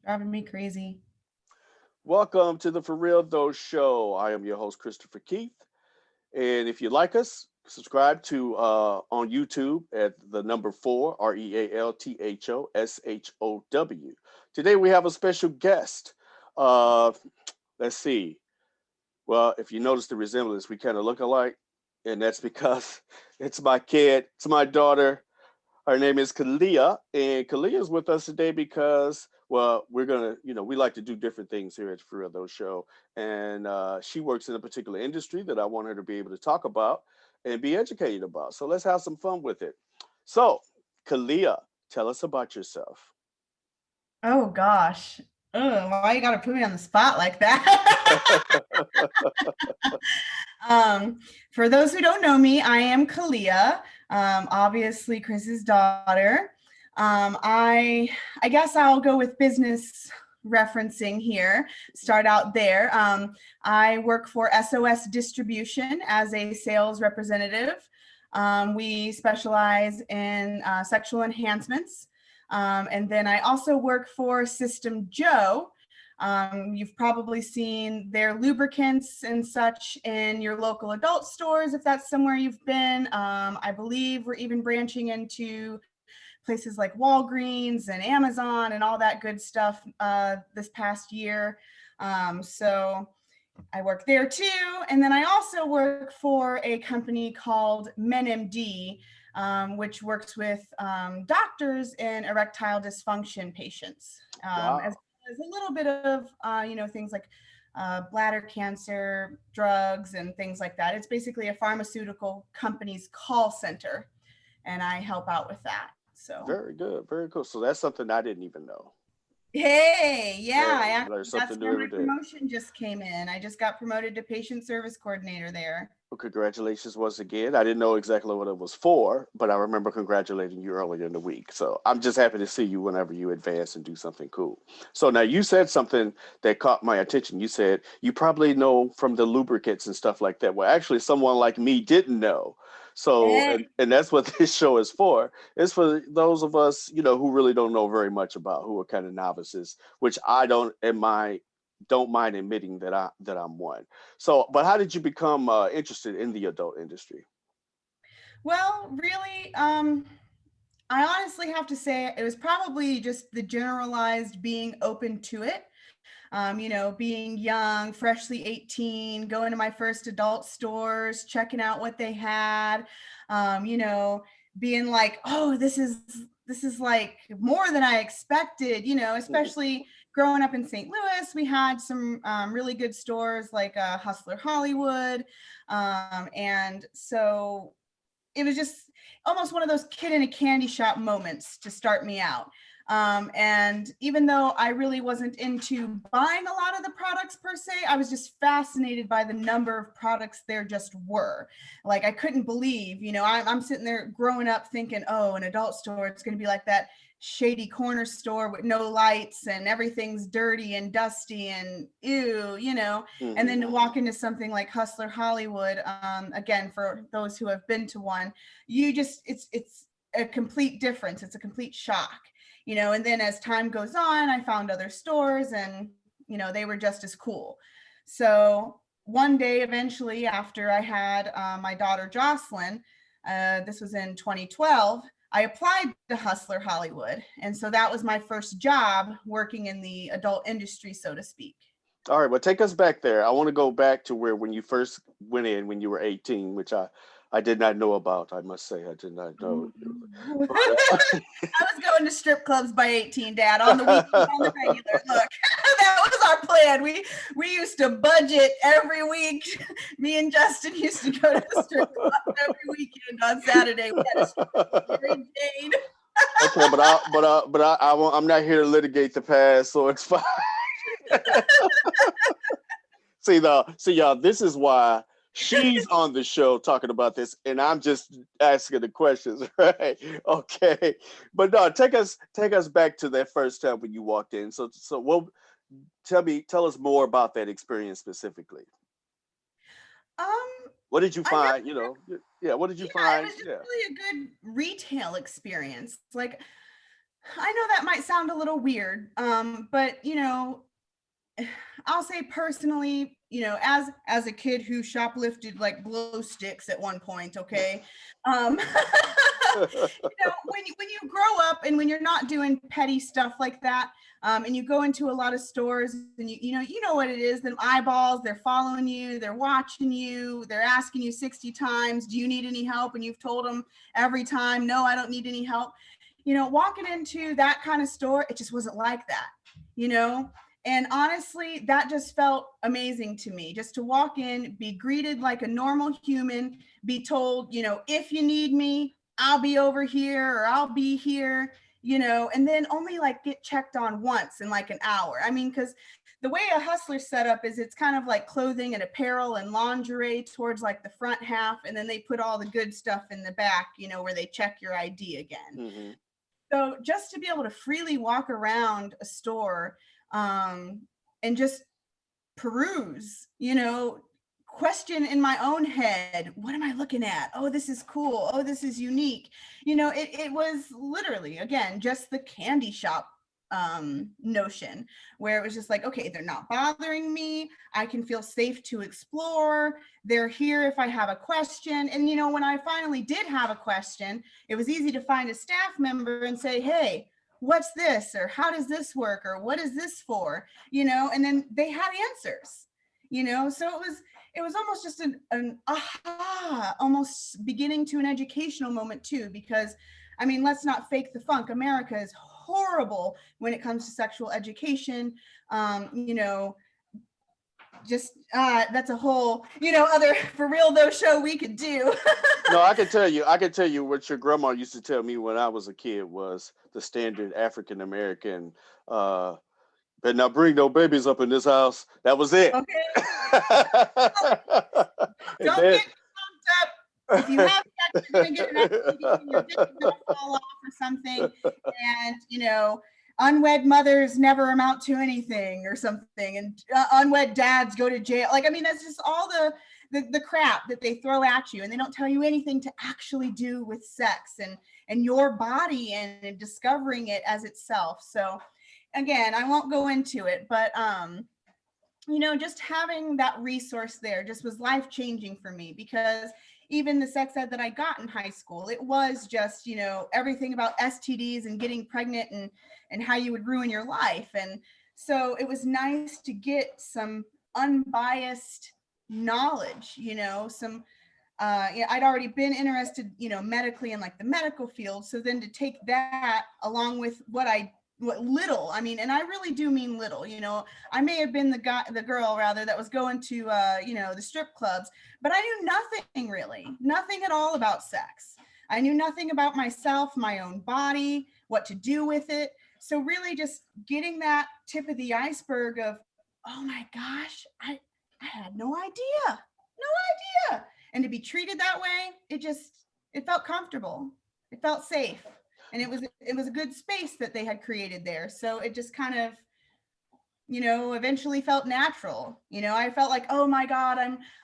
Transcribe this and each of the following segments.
Driving me crazy. Welcome to the For Real Though Show. I am your host, Christopher Keith. And if you like us, subscribe to on YouTube at the number four, REALTHOSHOW. Today we have a special guest. Uh, let's see. Well, if you notice the resemblance, we kind of look alike. And that's because it's my kid, it's my daughter. Her name is Caliyah, and Caliyah is with us today because, well, we're gonna, we like to do different things here at For Real Though Show, and she works in a particular industry that I want her to be able to talk about and be educated about. So let's have some fun with it. So, Caliyah, tell us about yourself. Oh gosh. Ugh, why you gotta put me on the spot like that? um, for those who don't know me, I am Caliyah, obviously Chris's daughter. I guess I'll go with business referencing here. Start out there. I work for SOS Distribution as a sales representative. We specialize in sexual enhancements. And then I also work for System Joe. You've probably seen their lubricants and such in your local adult stores if that's somewhere you've been. I believe we're even branching into places like Walgreens and Amazon and all that good stuff this past year. So I work there too. And then I also work for a company called MenMD, which works with doctors in erectile dysfunction patients, as Wow. well as a little bit of, things like bladder cancer, drugs, and things like that. It's basically a pharmaceutical company's call center, and I help out with that. So Very good. Very cool. So that's something I didn't even know. hey, yeah, I Hey, learn actually, something that's new where every my day. promotion just came in. I just got promoted to patient service coordinator there. Well, congratulations once again. I didn't know exactly what it was for, but I remember congratulating you earlier in the week. So I'm just happy to see you whenever you advance and do something cool. So now you said something that caught my attention. You said you probably know from the lubricants and stuff like that. Well, actually, someone like me didn't know. So, Hey, and that's what this show is for. It's for those of us, who really don't know very much about, who are kind of novices, which I don't mind admitting that I'm one. So, but how did you become interested in the adult industry? well, really, I honestly have to say it was probably just the generalized being open to it. Being young, freshly 18, going to my first adult stores, checking out what they had, um, you know, being like, oh, this is like more than I expected, especially growing up in St. Louis. We had some really good stores like Hustler Hollywood. And so it was just almost one of those kid in a candy shop moments to start me out. And even though I really wasn't into buying a lot of the products per se, I was just fascinated by the number of products there just were. Like, I couldn't believe, I'm sitting there growing up thinking, oh, an adult store, it's going to be like that shady corner store with no lights and everything's dirty and dusty and ew. And then Hmm. to walk into something like Hustler Hollywood, again, for those who have been to one, it's a complete difference. It's a complete shock, and then as time goes on, I found other stores, and they were just as cool. So one day, eventually, after I had my daughter Jocelyn, this was in 2012, I applied to Hustler Hollywood. And so that was my first job working in the adult industry, so to speak. All right, well, take us back there. I want to go back to where when you first went in when you were 18, which I did not know about. I must say, I did not know. But I was going to strip clubs by 18, Dad, on the weekends, on the regular. Look, that was our plan. We used to budget every week. Me and Justin used to go to the strip club every weekend on Saturday. We had a strip club with Mary Jane. okay, I'm not here to litigate the past, so it's fine. See, y'all, this is why she's on the show talking about this, and I'm just asking the questions, right? Okay, but no, take us back to that first time when you walked in. So, what? Tell us more about that experience specifically. Um, What did you I guess, find? Yeah, what did you yeah, it find? was just Yeah. really a good retail experience. Like, I know that might sound a little weird, but I'll say personally, as a kid who shoplifted like glow sticks at one point, okay, when you grow up and when you're not doing petty stuff like that, and you go into a lot of stores and you know what it is, them eyeballs, they're following you, they're watching you, they're asking you 60 times, do you need any help? And you've told them every time, no, I don't need any help. Walking into that kind of store, it just wasn't like that, you know? And honestly, that just felt amazing to me, just to walk in, be greeted like a normal human, be told, if you need me, I'll be over here or I'll be here, and then only like get checked on once in like an hour. I mean, because the way a hustler setup is it's kind of like clothing and apparel and lingerie towards like the front half, and then they put all the good stuff in the back, where they check your ID again. Hmm. So just to be able to freely walk around a store, and just peruse, question in my own head, what am I looking at? Oh, this is cool. Oh, this is unique. It was literally, again, just the candy shop notion, where it was just like, okay, they're not bothering me. I can feel safe to explore. They're here if I have a question. And when I finally did have a question, it was easy to find a staff member and say, hey, what's this, or how does this work, or what is this for, and then they had answers, so it was almost just an aha, almost beginning to an educational moment too, because I mean, let's not fake the funk. America is horrible when it comes to sexual education. Just that's a whole, other for real though show we could do. No, I can tell you what your grandma used to tell me when I was a kid was the standard African American. Uh, Better not bring no babies up in this house. That was it. Okay, And don't then, get pumped up. If you have sex, you're gonna get an STD, and your dick is gonna fall off or something, and unwed mothers never amount to anything or something, and unwed dads go to jail. Like, I mean, that's just all the crap that they throw at you, and they don't tell you anything to actually do with sex and your body and discovering it as itself. So again, I won't go into it, but just having that resource there just was life changing for me, because even the sex ed that I got in high school, it was just, everything about STDs and getting pregnant and how you would ruin your life. And so it was nice to get some unbiased knowledge, some I'd already been interested, medically in like the medical field. So then to take that along with what little, I mean, and I really do mean little, I may have been the girl rather that was going to, the strip clubs, but I knew nothing really, nothing at all about sex. I knew nothing about myself, my own body, what to do with it. So really just getting that tip of the iceberg of, oh my gosh, I had no idea, no idea. And to be treated that way, it felt comfortable. It felt safe. And it was a good space that they had created there. So it just kind of, eventually felt natural. I felt like, oh my God,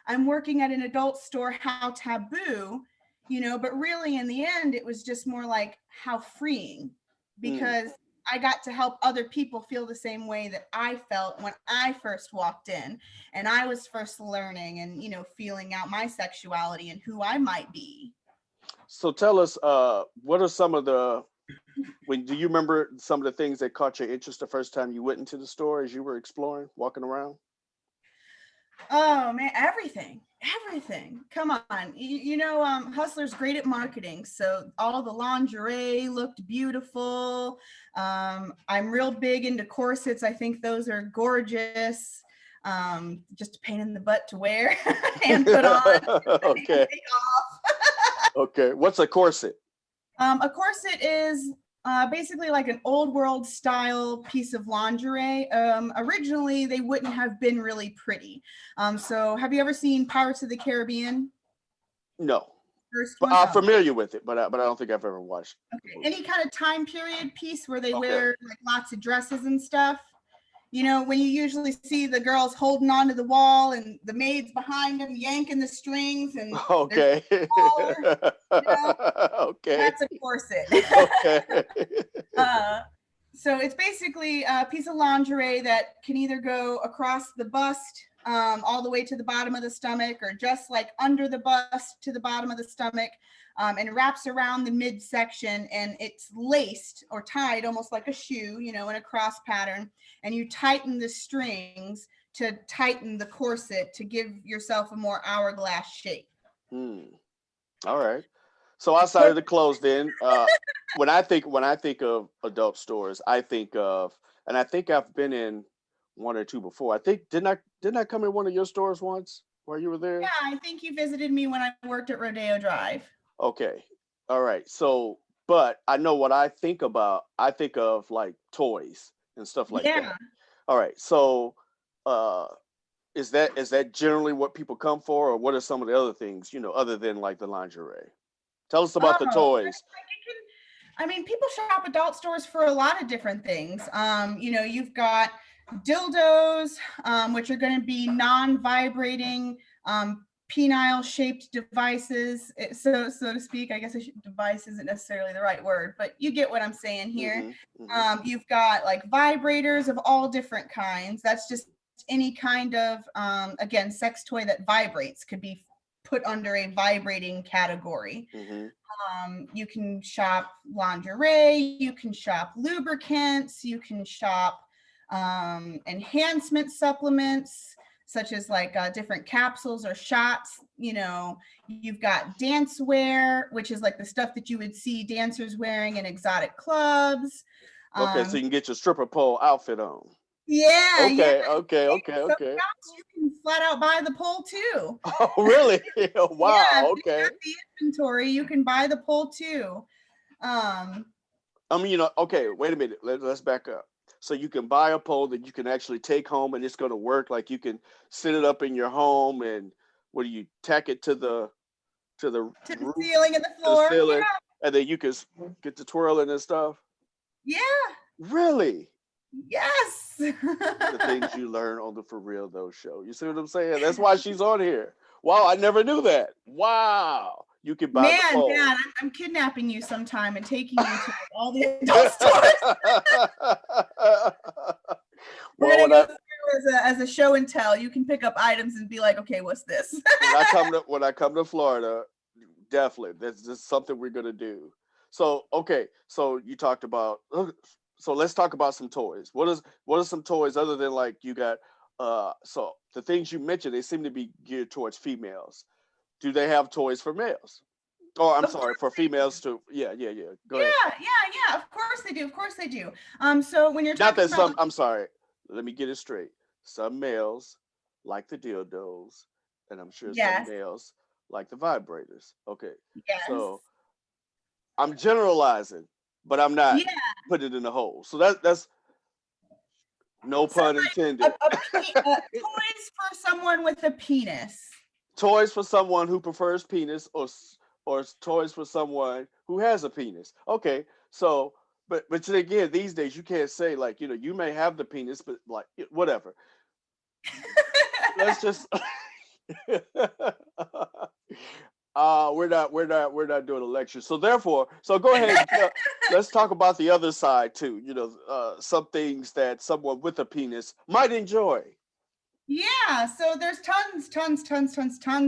I'm working at an adult store, how taboo, but really in the end, it was just more like how freeing, mm. because I got to help other people feel the same way that I felt when I first walked in and I was first learning and, feeling out my sexuality and who I might be. So tell us, what are some of the do you remember some of the things that caught your interest the first time you went into the store as you were exploring, walking around? Oh man, everything. Come on. Hustler's great at marketing. So all the lingerie looked beautiful. I'm real big into corsets. I think those are gorgeous. Just a pain in the butt to wear and put on and Okay. take off. Okay. What's a corset? A corset is basically like an old world style piece of lingerie. Originally, they wouldn't have been really pretty. So, have you ever seen Pirates of the Caribbean? No. First But one? I'm Oh, familiar with it, but I don't think I've ever watched the okay. movie. Any kind of time period piece where they Okay. wear like lots of dresses and stuff? You know, when you usually see the girls holding onto the wall and the maids behind them yanking the strings and they're Okay. taller, you know, Okay. that's a corset. Okay. uh, so it's basically a piece of lingerie that can either go across the bust all the way to the bottom of the stomach, or just like under the bust to the bottom of the stomach, and wraps around the midsection, and it's laced or tied almost like a shoe, you know, in a cross pattern, and you tighten the strings to tighten the corset to give yourself a more hourglass shape. Hmm. All right. So outside Put of the clothes, then, when I think of adult stores, I think of, and I think I've been in one or two before. I think didn't I come in one of your stores once while you were Yeah, there? I think you visited me when I worked at Rodeo Drive. Okay. All right. So, but I know what I think about. I think of like toys and stuff like Yeah. that. All right. So, uh, is that generally what people come for, or what are some of the other things, other than like the lingerie? Tell us about the Oh, toys. I mean, people shop adult stores for a lot of different things. You know, you've got dildos, which are going to be non-vibrating, penile shaped devices, so to speak. I guess device isn't necessarily the right word, but you get what I'm saying here. Hmm. Hmm. You've got like vibrators of all different kinds. That's just any kind of, again, sex toy that vibrates could be put under a vibrating category. Hmm. You can shop lingerie, you can shop lubricants, you can shop enhancement supplements, such as like different capsules or shots. You know, you've got dance wear, which is like the stuff that you would see dancers wearing in exotic clubs. Okay, so Um, you can get your stripper pole outfit on. yeah, yeah. Okay, okay, okay, Some okay. shops you can flat out buy the pole too. Oh, really? Yeah, if Wow. you Okay. have the inventory, you can buy the pole too. Um, I mean, okay. Wait a minute. Let's back up. So you can buy a pole that you can actually take home, and it's going to work. Like you can set it up in your home, and what do you tack it to the to the roof, ceiling and the to the floor. ceiling, and then you can get to twirling and stuff. Yeah. Really? Yes. The things you learn on the For Real Though show. You see what I'm saying? That's why she's on here. Wow, I never knew that. Wow. You can buy the Man, pole. Dad, I'm kidnapping you sometime and taking you to all the adult stores. We're Well, gonna go through as a show and tell. You can pick up items and be like, okay, what's this? when I come to Florida, definitely that's just something we're gonna do. So okay, so you talked about. So let's talk about some toys. What are some toys other than like you got? So the things you mentioned, they seem to be geared towards females. Do they have toys for males? Oh, I'm Of course sorry, for they do. females too. Yeah, yeah, yeah. Go ahead. Yeah. Of course they do. Of course they do. So when you're Not talking that about, some. I'm sorry. Let me get it straight. Some males like the dildos, and I'm sure some yes, males like the vibrators. Okay, yes, so I'm generalizing, but I'm not yeah. putting it in a hole. So that's no So pun intended. toys for someone with a penis. Toys for someone who prefers penis, or toys for someone who has a penis. Okay, so but then again, these days you can't say like you may have the penis, but like whatever. Let's just we're not doing a lecture. So therefore, so go ahead and let's talk about the other side too. Some things that someone with a penis might enjoy. Yeah, so there's tons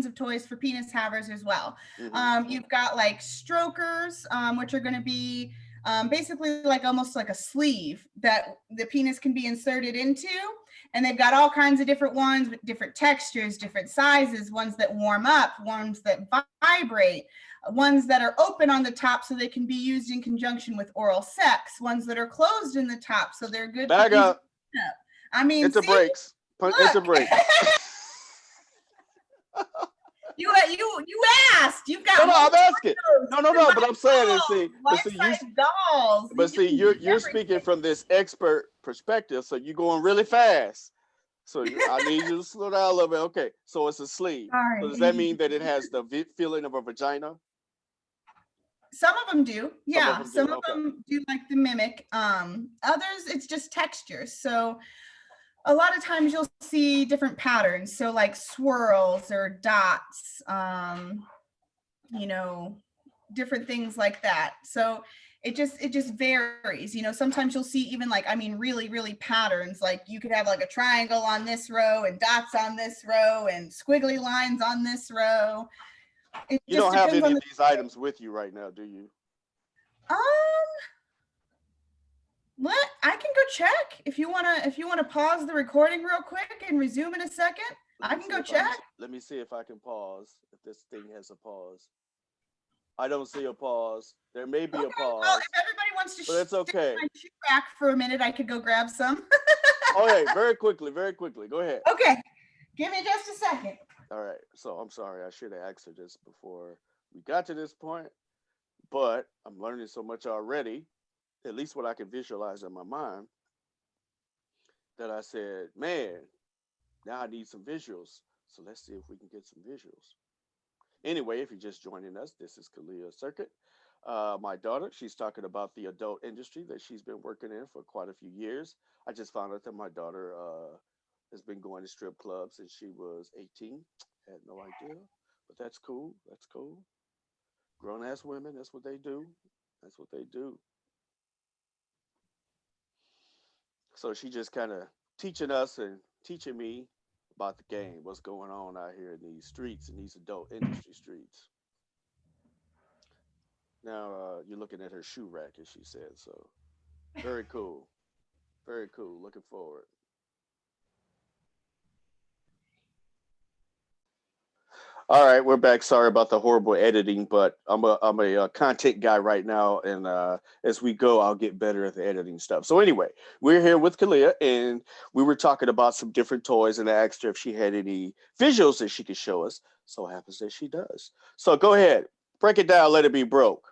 of toys for penis havers as well. Hmm. You've got like strokers, which are going to be basically like almost like a sleeve that the penis can be inserted into. And they've got all kinds of different ones with different textures, different sizes, ones that warm up, ones that vibrate, ones that are open on the top so they can be used in conjunction with oral sex, ones that are closed in the top so they're good for Back easy up. cleanup. I mean, Into see, breaks. Into look. breaks. You asked. You've No, got no, I'm asking. multiples. No, You no, can no. buy But I'm saying is dolls, see, but see you, life-size dolls. but You see can do you're speaking everything. from this expert perspective, so you're going really fast. So I need you to slow down a little bit. Okay, so it's a sleeve. So does that Sorry. mean that it has the feeling of a vagina? Some of them do. Some of Yeah, them do. some of Okay. them do like the mimic. Others, it's just textures. So a lot of times you'll see different patterns. So like swirls or dots, you know, different things like that. So it just varies. Sometimes you'll see even like, I mean, really, really patterns. Like you could have like a triangle on this row and dots on this row and squiggly lines on this row. It You just don't have depends any on of the these items with you right now, do you? um what I can go check if you wanna pause the recording real quick and resume in a second. Let I me can see go if I check. can. Let me see if I can pause. If this thing has a pause, I don't see a pause. There may be a Okay. Well, if pause, everybody wants to but it's stick to okay. my shoe rack for a minute, I could go grab some. Okay, very quickly, very quickly. Go ahead. Okay. Give me just a second. All right. So I'm sorry. I should have asked her this before we got to this point, but I'm learning so much already. At least what I can visualize in my mind, that I said, man, now I need some visuals. So let's see if we can get some visuals. Anyway, if you're just joining us, this is Caliyah Serket. My daughter, she's talking about the adult industry that she's been working in for quite a few years. I just found out that my daughter has been going to strip clubs since she was 18. Had no idea, but that's cool. That's cool. Grown ass women, that's what they do. That's what they do. So she just kind of teaching us and teaching me about the game, what's going on out here in these streets, in these adult industry streets. Now you're looking at her shoe rack, as she said. So very cool, very cool. Looking forward. All right, we're back. Sorry about the horrible editing, but I'm a content guy right now, and as we go, I'll get better at the editing stuff. So anyway, we're here with Kalia, and we were talking about some different toys, and I asked her if she had any visuals that she could show us. So it happens that she does. So go ahead, break it down. Let it be broke.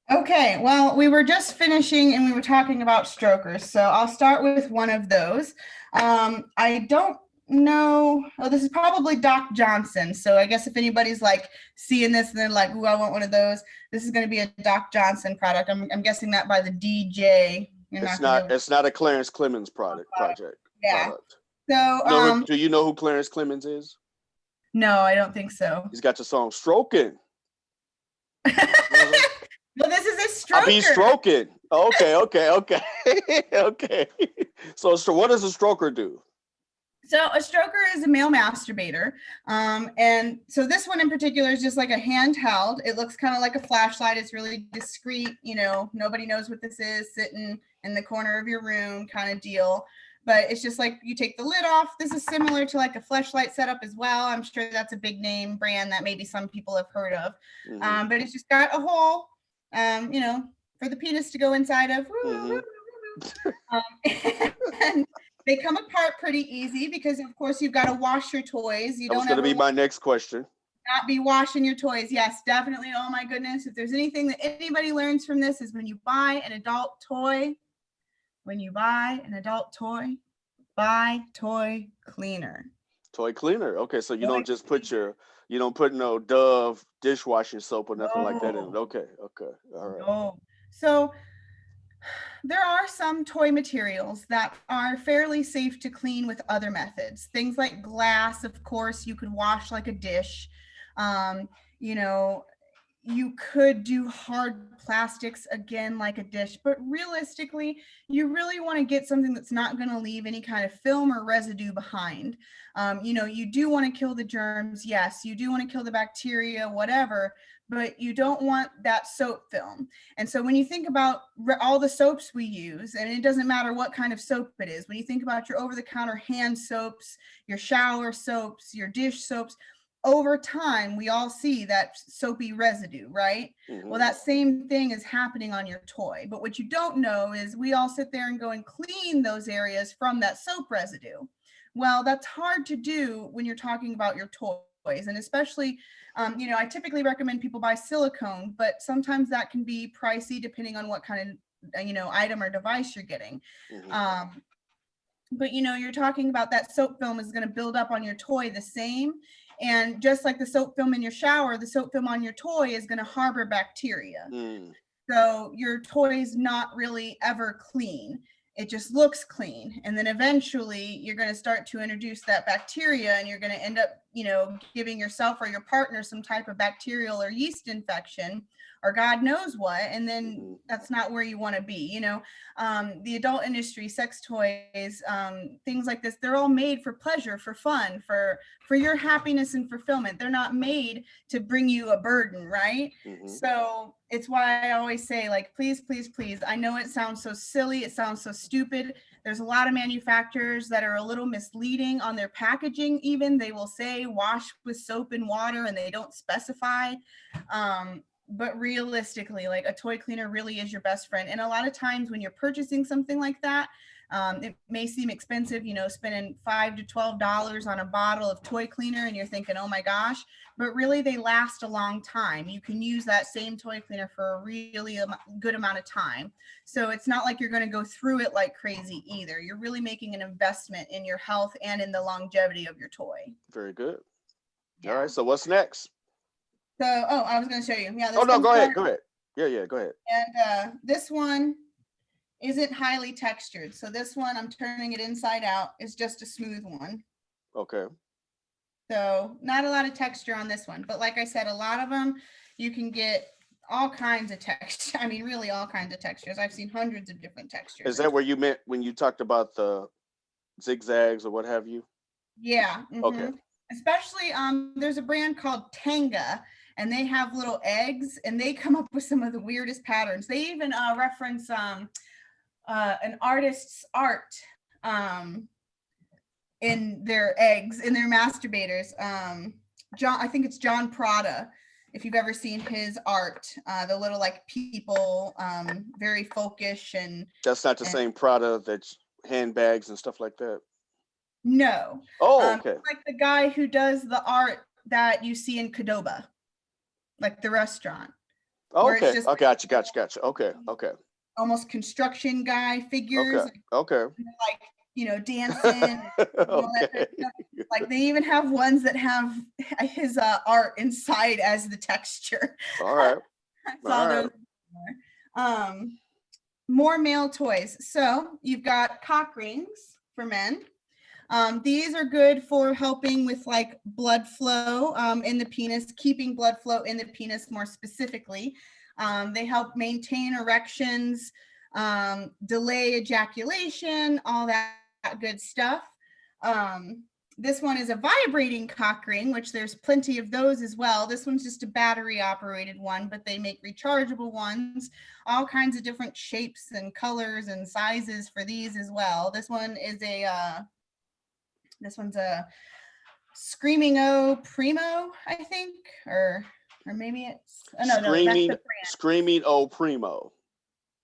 Okay, well, we were just finishing and we were talking about strokers. So I'll start with one of those. I don't know. Oh, this is probably Doc Johnson. So I guess if anybody's like seeing this and they're like, "Ooh, I want one of those," this is going to be a Doc Johnson product. I'm guessing that by the DJ. You're It's not going to be not. able to. It's not a Clarence Clemens project Yeah. product. So, Do you know who Clarence Clemens is? no, I don't think so. He's got the song "Stroking." Mhm. Well, this is a I be stroker. stroking. Okay, okay, okay, okay. So what does a stroker do? So a stroker is a male masturbator. And so this one in particular is just like a handheld. It looks kind of like a flashlight. It's really discreet. Nobody knows what this is, sitting in the corner of your room kind of deal. But it's just like you take the lid off. This is similar to like a flashlight setup as well. I'm sure that's a big name brand that maybe some people have heard of. Mm-hmm. But it's just got a hole, for the penis to go inside of. Mm-hmm. And they come apart pretty easy because, of course, you've got to wash your toys. You That was don't going to ever be want my next question. to not be washing your toys. Yes, definitely. Oh my goodness. If there's anything that anybody learns from this is when you buy an adult toy, buy toy cleaner. Toy cleaner. Okay, so you Toy don't just you don't put no Dove dishwashing soap or nothing like that in it. No, Okay, okay, all right. no. So there are some toy materials that are fairly safe to clean with other methods. Things like glass, of course, you could wash like a dish. Um, you know, you could do hard plastics again like a dish, but realistically you really want to get something that's not going to leave any kind of film or residue behind. You do want to kill the germs, yes, you do want to kill the bacteria, whatever, but you don't want that soap film. And so when you think about all the soaps we use, and it doesn't matter what kind of soap it is, when you think about your over-the-counter hand soaps, your shower soaps, your dish soaps, over time, we all see that soapy residue, right? Well, Mm-hmm. that same thing is happening on your toy. But what you don't know is we all sit there and go and clean those areas from that soap residue. Well, that's hard to do when you're talking about your toys. And especially, I typically recommend people buy silicone, but sometimes that can be pricey depending on what kind of, item or device you're getting. Mm-hmm. But you're talking about that soap film is going to build up on your toy the same, and just like the soap film in your shower, the soap film on your toy is going to harbor bacteria, Mm. so your toy is not really ever clean. it just looks clean. And then eventually you're going to start to introduce that bacteria, and you're going to end up, giving yourself or your partner some type of bacterial or yeast infection, or God knows what. And then that's not where you want to be. The adult industry, sex toys, things like this, they're all made for pleasure, for fun, for your happiness and fulfillment. They're not made to bring you a burden, right? So it's why I always say, like, please, please, please. I know it sounds so silly. It sounds so stupid. There's a lot of manufacturers that are a little misleading on their packaging. Even they will say wash with soap and water, and they don't specify. But realistically, like, a toy cleaner really is your best friend. And a lot of times when you're purchasing something like that, it may seem expensive, spending $5 to $12 on a bottle of toy cleaner, and you're thinking, oh my gosh, but really they last a long time. You can use that same toy cleaner for a really good amount of time. So it's not like you're going to go through it like crazy either. You're really making an investment in your health and in the longevity of your toy. Very good. Yeah. All right. So what's next? So, I was going to show you. Yeah. Oh, no, go ahead. Go ahead. Yeah, go ahead. And this one isn't highly textured. So this one, I'm turning it inside out, is just a smooth one. Okay. So not a lot of texture on this one. But like I said, a lot of them, you can get all kinds of texture. I mean, really all kinds of textures. I've seen hundreds of different textures. Is that where you meant when you talked about the zigzags or what have you? Yeah. Okay. Especially, there's a brand called Tanga, and they have little eggs, and they come up with some of the weirdest patterns. They even reference an artist's art in their eggs, in their masturbators. I think it's John Prada. If you've ever seen his art, the little like people, very folkish, and that's not the same Prada that's handbags and stuff like that. No. Oh, okay. Like the guy who does the art that you see in Qdoba, like the restaurant. Oh, okay. Just gotcha. Okay. Almost construction guy figures. Okay. Like, dancing. Okay. Like they even have ones that have his art inside as the texture. All right. Those. More male toys. So you've got cock rings for men. These are good for helping with like blood flow in the penis, keeping blood flow in the penis more specifically. They help maintain erections, delay ejaculation, all that good stuff. This one is a vibrating cock ring, which there's plenty of those as well. This one's just a battery operated one, but they make rechargeable ones, all kinds of different shapes and colors and sizes for these as well. This one's a Screaming O Primo, I think, or maybe it's Screaming O Primo.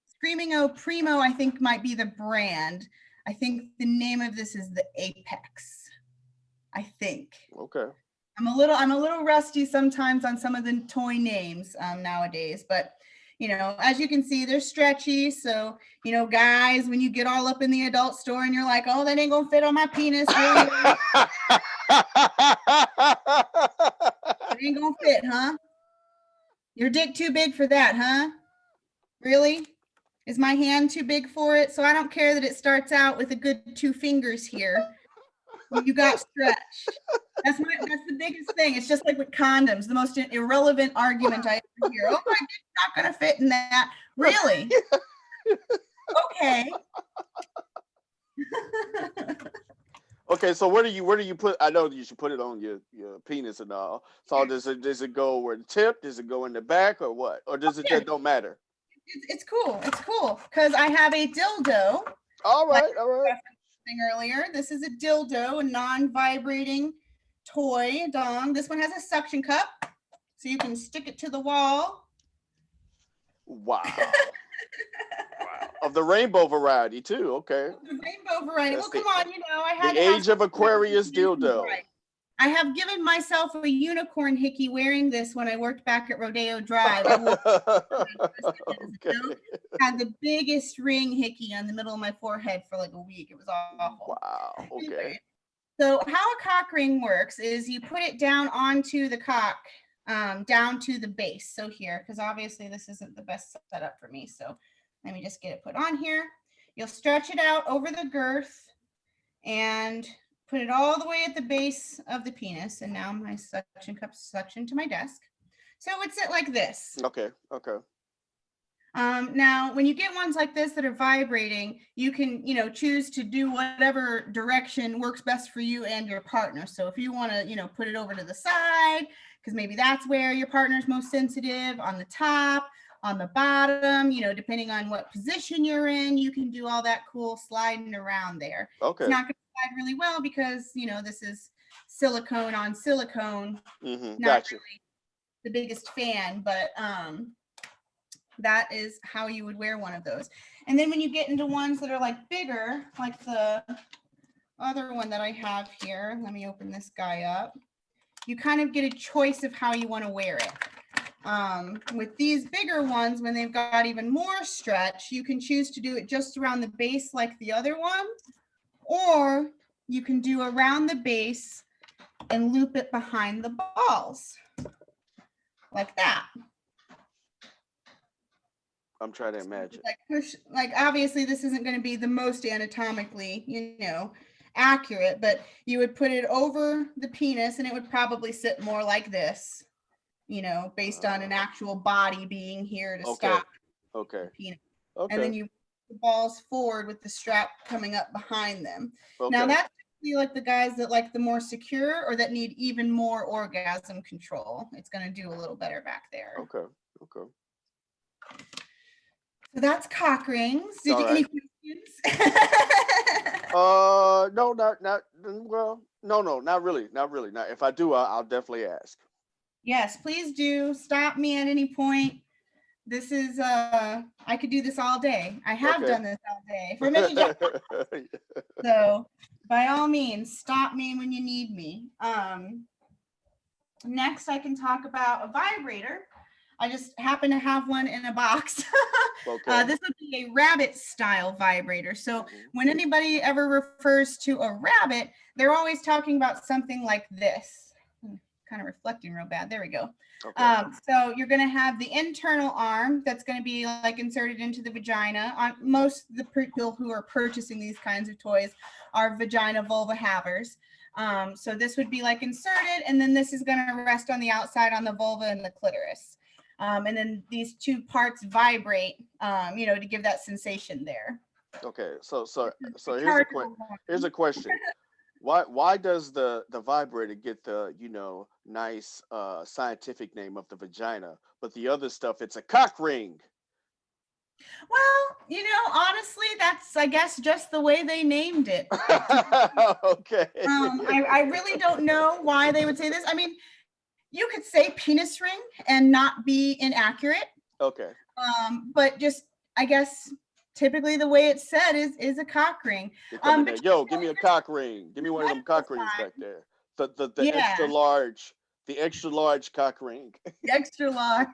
Screaming O Primo, I think, might be the brand. I think the name of this is the Apex. I think. Okay. I'm a little rusty sometimes on some of the toy names nowadays, but as you can see, they're stretchy. So, guys, when you get all up in the adult store and you're like, oh, that ain't gonna fit on my penis, really? It ain't gonna fit, huh? Your dick too big for that, huh? Really? Is my hand too big for it? So I don't care that it starts out with a good 2 fingers here. You got stretch. That's the biggest thing. It's just like with condoms, the most irrelevant argument I ever hear. Oh, my dick's not gonna fit in that. Really? Okay. Okay, so where do you put? I know you should put it on your penis and all. So does it go where the tip? Does it go in the back or what? Or does it just don't matter? It's cool. It's cool because I have a dildo. All right. Earlier, this is a dildo, a non-vibrating toy dong. This one has a suction cup, so you can stick it to the wall. Wow. Wow. Of the rainbow variety too. Okay. The rainbow variety. Well, come on, I had the age of Aquarius dildo. Right. I have given myself a unicorn hickey wearing this when I worked back at Rodeo Drive. Had the biggest ring hickey on the middle of my forehead for like a week. It was awful. Wow. Okay. Anyway, so how a cock ring works is you put it down onto the cock, down to the base. So here, because obviously this isn't the best setup for me. So let me just get it put on here. You'll stretch it out over the girth and put it all the way at the base of the penis. And now my suction cups suction to my desk. So it would sit like this. Okay. Okay. Now, when you get ones like this that are vibrating, you can, choose to do whatever direction works best for you and your partner. So if you want to, put it over to the side, because maybe that's where your partner's most sensitive, on the top, on the bottom, depending on what position you're in, you can do all that cool sliding around there. It's Okay. not going to slide really well because, this is silicone on silicone. Not Gotcha. really the biggest fan, but that is how you would wear one of those. And then when you get into ones that are like bigger, like the other one that I have here, let me open this guy up. You kind of get a choice of how you want to wear it. With these bigger ones, when they've got even more stretch, you can choose to do it just around the base like the other one, or you can do around the base and loop it behind the balls like that. I'm trying to imagine. Like push, like obviously this isn't going to be the most anatomically, accurate, but you would put it over the penis and it would probably sit more like this, based on an actual body being here to stop the penis. And then you put the balls forward with the strap coming up behind them. Now that's like the guys that like the more secure or that need even more orgasm control. It's going to do a little better back there. Okay. So that's cock rings. Did you any questions? No, not really. Now, if I do, I'll definitely ask. Yes, please do. Stop me at any point. This is I could do this all day. I have done this all day for many jobs. So by all means, stop me when you need me. Next, I can talk about a vibrator. I just happen to have one in a box. This would be a rabbit style vibrator. So when anybody ever refers to a rabbit, they're always talking about something like this. Kind of reflecting real bad. There we go. So you're going to have the internal arm that's going to be like inserted into the vagina. Most of the people who are purchasing these kinds of toys are vagina vulva havers. So this would be like inserted, and then this is going to rest on the outside on the vulva and the clitoris. And then these two parts vibrate, to give that sensation there. Okay, so here's a question. Why does the vibrator get the nice scientific name of the vagina, but the other stuff it's a cock ring? Well, honestly, that's I guess just the way they named it. Okay. I really don't know why they would say this. I mean, you could say penis ring and not be inaccurate. Okay. But just I guess typically the way it's said is a cock ring. Yo, give me a cock ring. Give me one of them cock rings back there. The extra large cock ring. The extra large.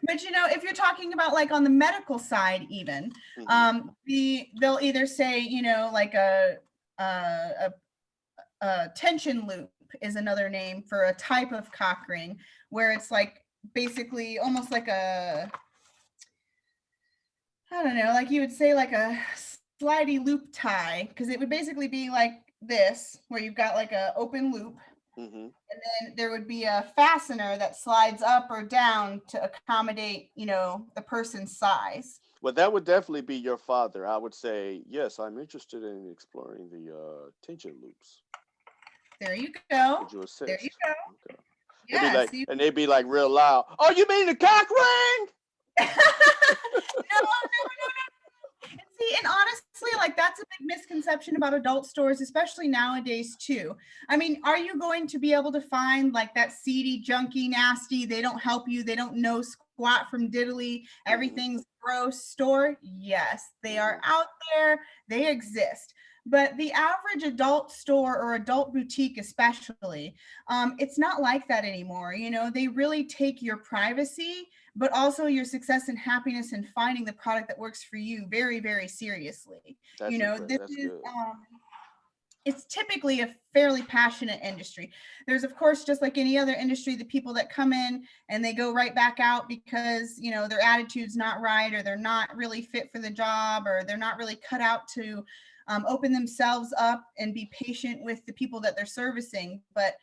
But if you're talking about like on the medical side, even they'll either say like a tension loop is another name for a type of cock ring, where it's like basically almost like I don't know, like you would say like a slidey loop tie, because it would basically be like this, where you've got like a open loop. And then there would be a fastener that slides up or down to accommodate, the person's size. Well, that would definitely be your father. I would say, yes, I'm interested in exploring the tension loops. There you go. Would you assist? There you go. Okay. Yes, and they'd be like real loud. Oh, you mean the cock ring? No. And see, and honestly, like that's a big misconception about adult stores, especially nowadays too. I mean, are you going to be able to find like that seedy, junky, nasty, they don't help you, they don't know squat from diddly, everything's gross store? Yes, they are out there, they exist. But the average adult store or adult boutique especially, it's not like that anymore. They really take your privacy, but also your success and happiness in finding the product that works for you very, very seriously. This is it's typically a fairly passionate industry. There's, of course, just like any other industry, the people that come in and they go right back out because, you know, their attitude's not right, or they're not really fit for the job, or they're not really cut out to open themselves up and be patient with the people that they're servicing. But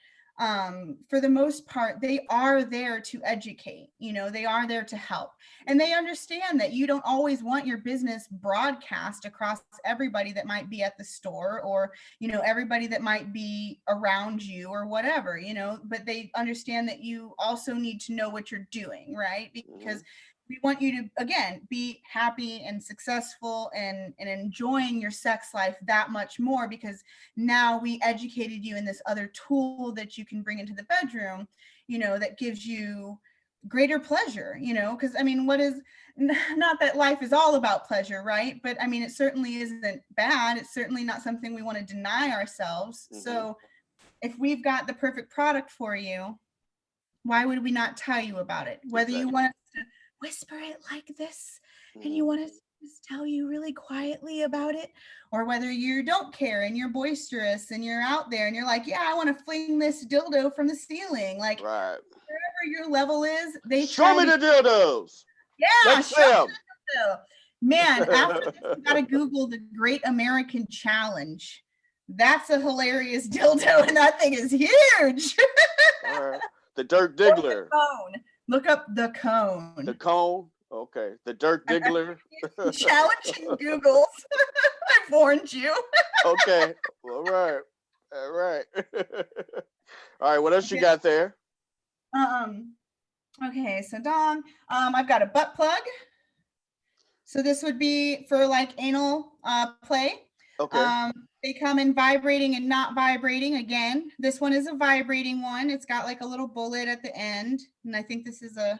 for the most part, they are there to educate, you know, they are there to help. And they understand that you don't always want your business broadcast across everybody that might be at the store, or, you know, everybody that might be around you or whatever, you know, but they understand that you also need to know what you're doing, right? Mhm. Because we want you to, again, be happy and successful and enjoying your sex life that much more, because now we educated you in this other tool that you can bring into the bedroom, you know, that gives you greater pleasure, you know, because I mean, what is, not that life is all about pleasure, right? But I mean, it certainly isn't bad. It's certainly not something we want to deny ourselves. Mhm. So if we've got the perfect product for you, why would we not tell you about it? Whether you Exactly. want us to whisper it like this and you Mhm. want us to just tell you really quietly about it, or whether you don't care and you're boisterous and you're out there and you're like, yeah, I want to fling this dildo from the ceiling. Like, Right. wherever your level is, they Show try me to, the dildos. yeah, Let's show see them. me the dildo. Man, after this, you got to Google the Great American Challenge. That's a hilarious dildo, and that thing is huge. All right. The dirt Or the diggler. cone. Look up the The cone. cone. Okay. The dirt diggler. Challenging Googles. I warned you. Okay. All right. All right. All right. What else you Okay. got there? Um. Okay. So Dong. I've got a butt plug. So this would be for like anal play. Okay. They come in vibrating and not vibrating. Again, this one is a vibrating one. It's got like a little bullet at the end, and I think this is a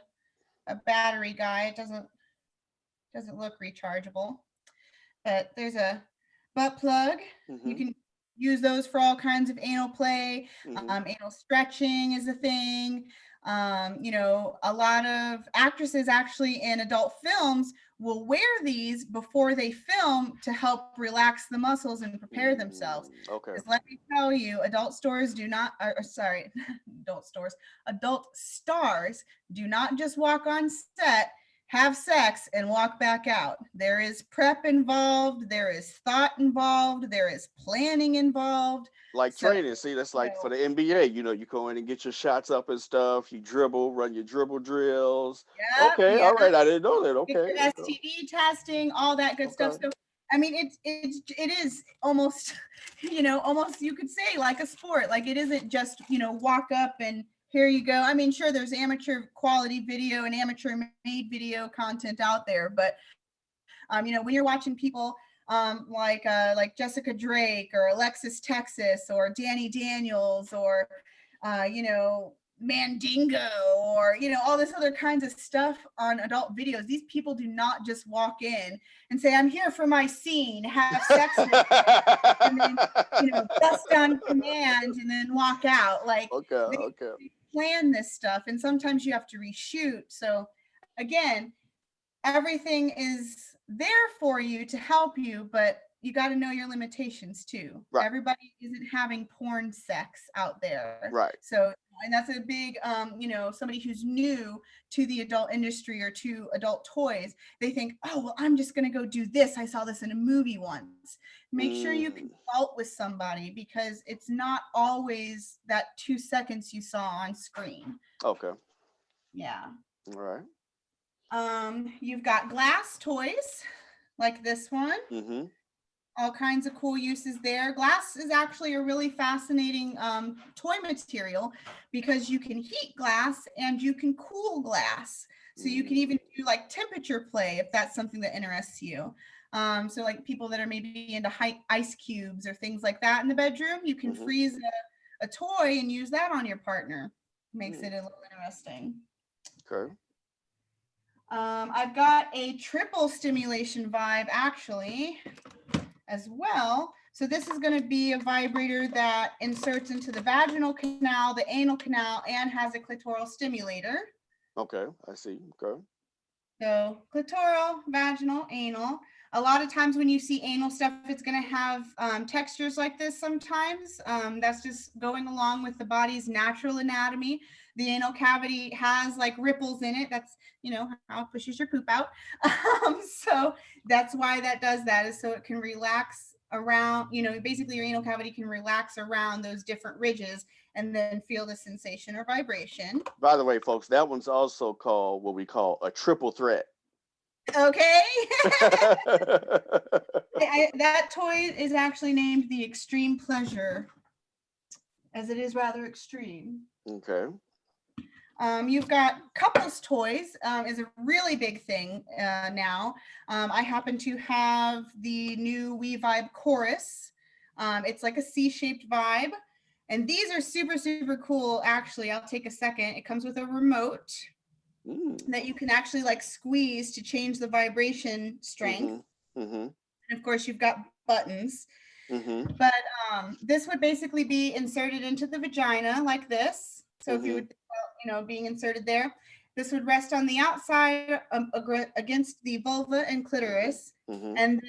battery guy. It doesn't look rechargeable, but there's a butt plug. You Mhm. can use those for all kinds of anal play. Mhm. Anal stretching is a thing. You know, a lot of actresses actually in adult films will wear these before they film to help relax the muscles and prepare themselves. Okay. Because let me tell you, adult stores do not, or sorry, adult stores, adult stars do not just walk on set, have sex, and walk back out. There is prep involved, there is thought involved, there is planning involved. Like So, training. See, that's you like for know, the NBA. You go in and get your shots up and stuff. You dribble, run your dribble drills. yep, Okay. yeah, All right. I didn't know that. get Okay. your STD testing, all that good stuff. Okay. So, I mean, it is almost, you know, almost you could say like a sport. Like it isn't just, you know, walk up and here you go. I mean, sure, there's amateur quality video and amateur made video content out there, but you know, when you're watching people like Jessica Drake or Alexis Texas or Danny Daniels or you know, Mandingo or you know all this other kinds of stuff on adult videos. These people do not just walk in and say, "I'm here for my scene, have sex with me," and then you know bust on command and then walk out. Like Okay. Okay. they plan this stuff, and sometimes you have to reshoot. So again, everything is there for you to help you, but you got to know your limitations too. Right. Everybody isn't having porn sex out there. Right. So, and that's a big, you know, somebody who's new to the adult industry or to adult toys, they think, oh, well, I'm just going to go do this. I saw this in a movie once. Make sure you Mm, consult with somebody because it's not always that 2 seconds you saw on screen. okay. Yeah. All right. You've got glass toys like this one, Mhm. all kinds of cool uses there. Glass is actually a really fascinating toy material because you can heat glass and you can cool glass. So you can Mm, even do like temperature play if that's something that interests you. So like people that are maybe into ice cubes or things like that in the bedroom, you can mhm. freeze a toy and use that on your partner. Makes Mm, it a little interesting. okay. I've got a triple stimulation vibe actually as well. So this is going to be a vibrator that inserts into the vaginal canal, the anal canal, and has a clitoral stimulator. Okay. I see. Okay. So clitoral, vaginal, anal. A lot of times when you see anal stuff, it's going to have textures like this sometimes. That's just going along with the body's natural anatomy. The anal cavity has like ripples in it. That's, how it pushes your poop out. So that's why that does that, is so it can relax around, basically your anal cavity can relax around those different ridges and then feel the sensation or vibration. By the way, folks, that one's also called what we call a triple threat. Okay. That toy is actually named the Extreme Pleasure, as it is rather extreme. Okay. You've got couples toys, is a really big thing now. I happen to have the new We Vibe Chorus. It's like a C-shaped vibe. And these are super, super cool. Actually, I'll take a second. It comes with a remote that you can actually like squeeze to change the vibration strength. And of course, you've got buttons. But this would basically be inserted into the vagina like this. So if you would, being inserted there, this would rest on the outside against the vulva and clitoris. And then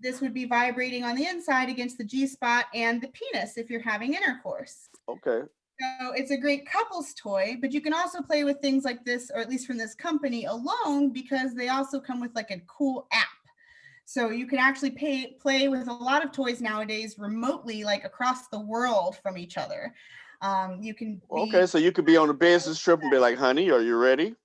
this would be vibrating on the inside against the G-spot and the penis if you're having intercourse. Okay. So it's a great couples toy, but you can also play with things like this, or at least from this company alone, because they also come with like a cool app. So you can actually play with a lot of toys nowadays remotely, like across the world from each other. You can okay, so you could be on a business trip and be like, honey, are you ready?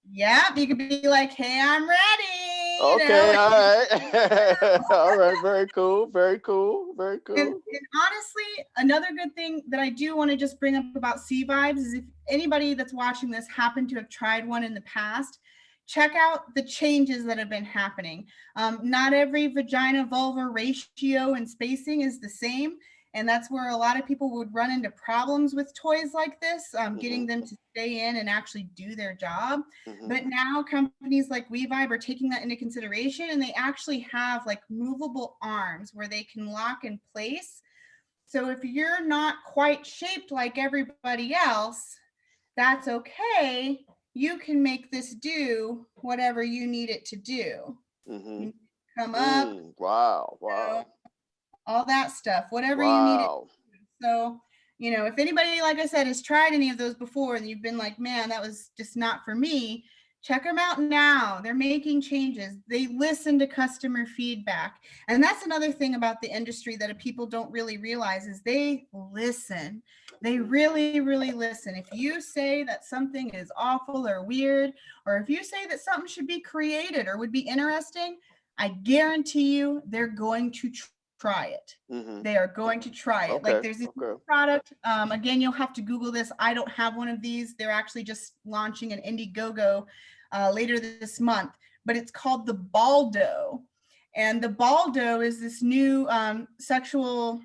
Yeah, you could be like, hey, I'm ready. Okay, all right. All right, very cool, very cool, very cool. And honestly, another good thing that I do want to just bring up about C-Vibes is if anybody that's watching this happened to have tried one in the past, check out the changes that have been happening. Not every vagina vulva ratio and spacing is the same. And that's where a lot of people would run into problems with toys like this, getting them to stay in and actually do their job. But now companies like WeVibe are taking that into consideration, and they actually have like movable arms where they can lock in place. So if you're not quite shaped like everybody else, that's okay. You can make this do whatever you need it to do. Come up. Wow. All that stuff, whatever you need it to do. So, if anybody, like I said, has tried any of those before and you've been like, man, that was just not for me, check them out now. They're making changes. They listen to customer feedback. And that's another thing about the industry that people don't really realize is they listen. They really, really listen. If you say that something is awful or weird, or if you say that something should be created or would be interesting, I guarantee you they're going to try it. They are going to try it. Like there's this product. Again, you'll have to Google this. I don't have one of these. They're actually just launching an Indiegogo later this month, but it's called the Baldo. And the Baldo is this new sexual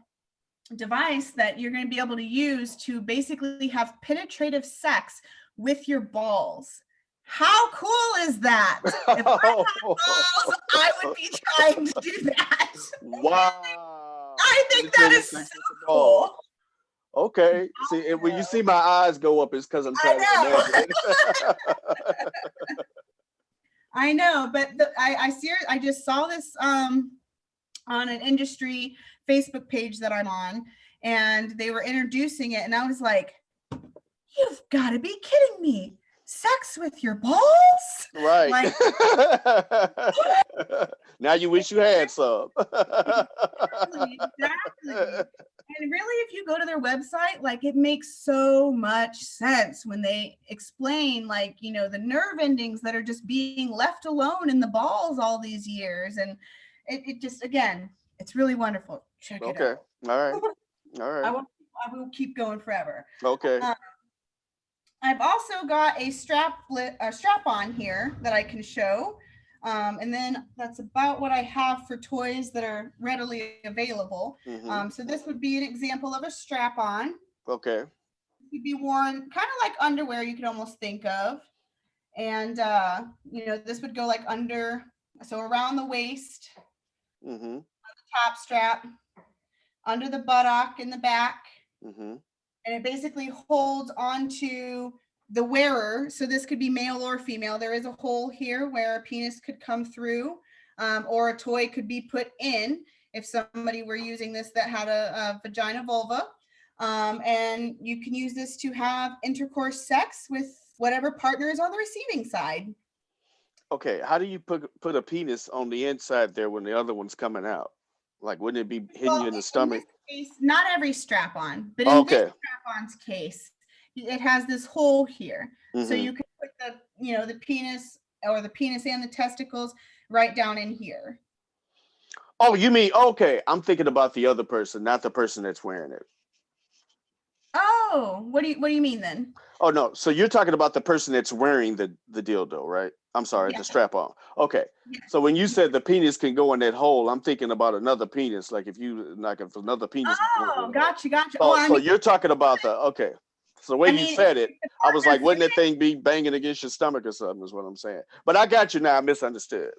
device that you're going to be able to use to basically have penetrative sex with your balls. How cool is that? If I had balls, I would be trying to do that. Wow. I think that is so cool. Okay. See, and when you see my eyes go up, it's because I'm trying to imagine it. I know, but I just saw this on an industry Facebook page that I'm on, and they were introducing it, and I was like, you've got to be kidding me. Sex with your balls? Right. Like, now you wish you had some. Exactly. And really, if you go to their website, like it makes so much sense when they explain, like, the nerve endings that are just being left alone in the balls all these years. And it just, again, it's really wonderful. Check it out. All right. I will keep going forever. Okay. I've also got a strap on here that I can show. And then that's about what I have for toys that are readily available. So this would be an example of a strap on. Okay. It could be worn kind of like underwear, you could almost think of. And, this would go like under, so around the waist, on the top strap, under the buttock in the back. And it basically holds onto the wearer. So this could be male or female. There is a hole here where a penis could come through. or a toy could be put in if somebody were using this that had a vagina vulva. And you can use this to have intercourse sex with whatever partner is on the receiving side. Okay, how do you put a penis on the inside there when the other one's coming out? Like, wouldn't it be hitting Well, you in the in this stomach? case, not every strap on, but in this Okay. strap-on's case, it has this hole here. So Mm-hmm. you can put the penis or the penis and the testicles right down in here. Oh, you mean okay? I'm thinking about the other person, not the person that's wearing it. Oh, what do you mean then? Oh no, so you're talking about the person that's wearing the dildo, right? I'm sorry, Yeah, the strap on. Okay. yeah. So when you said the penis can go in that hole, I'm thinking about another penis. Like if another penis can go in Oh, that hole. gotcha, gotcha. Oh, So you're talking about the okay. So the way you if said it, the I was like, partner's wouldn't doing that thing be banging against your stomach or something? Is what I'm saying. But I got you now. I misunderstood.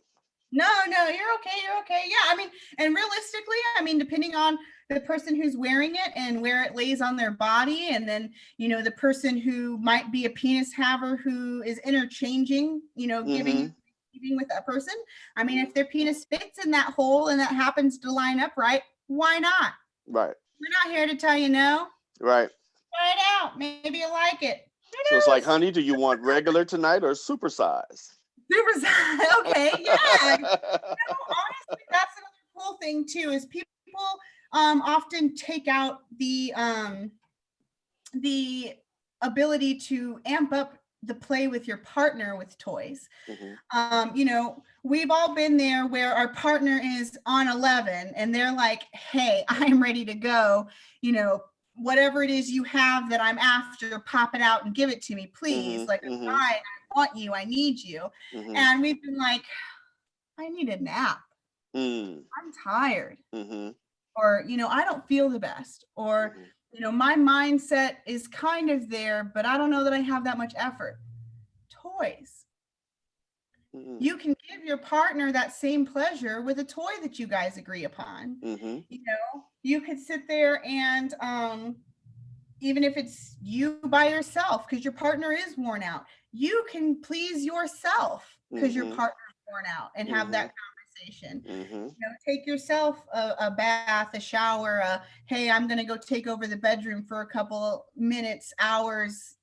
No, no, you're okay. You're okay. Yeah, and realistically, depending on the person who's wearing it and where it lays on their body, and then the person who might be a penis haver who is interchanging, Mm-hmm. giving with that person. If their penis fits in that hole and that happens to line up right, why not? Right. We're not here to tell you no. Right. Try it out. Maybe you like it. So it's Who like, knows? honey, do you want regular tonight or super size? Super size. Okay, yeah. Honestly, that's another cool thing too. Is people often take out the ability to amp up the play with your partner with toys. Mm-hmm. We've all been there where our partner is on 11 and they're like, hey, I'm ready to go. Whatever it is you have that I'm after, pop it out and give it to me, please. Like, Mm-hmm. I'm fine. I want you. I need you. Mm-hmm. And we've been like, I need a nap. Mm-hmm. I'm tired. Mm-hmm. Or, I don't feel the best. Or, Mm-hmm. my mindset is kind of there, but I don't know that I have that much effort. Toys. Mm-hmm. You can give your partner that same pleasure with a toy that you guys agree upon. Mm-hmm. You could sit there and even if it's you by yourself because your partner is worn out, you can please yourself because your Mm-hmm. partner's worn out and have Mm-hmm. that conversation. Mm-hmm. Take yourself a bath, a shower, hey, I'm going to go take over the bedroom for a couple minutes, hours,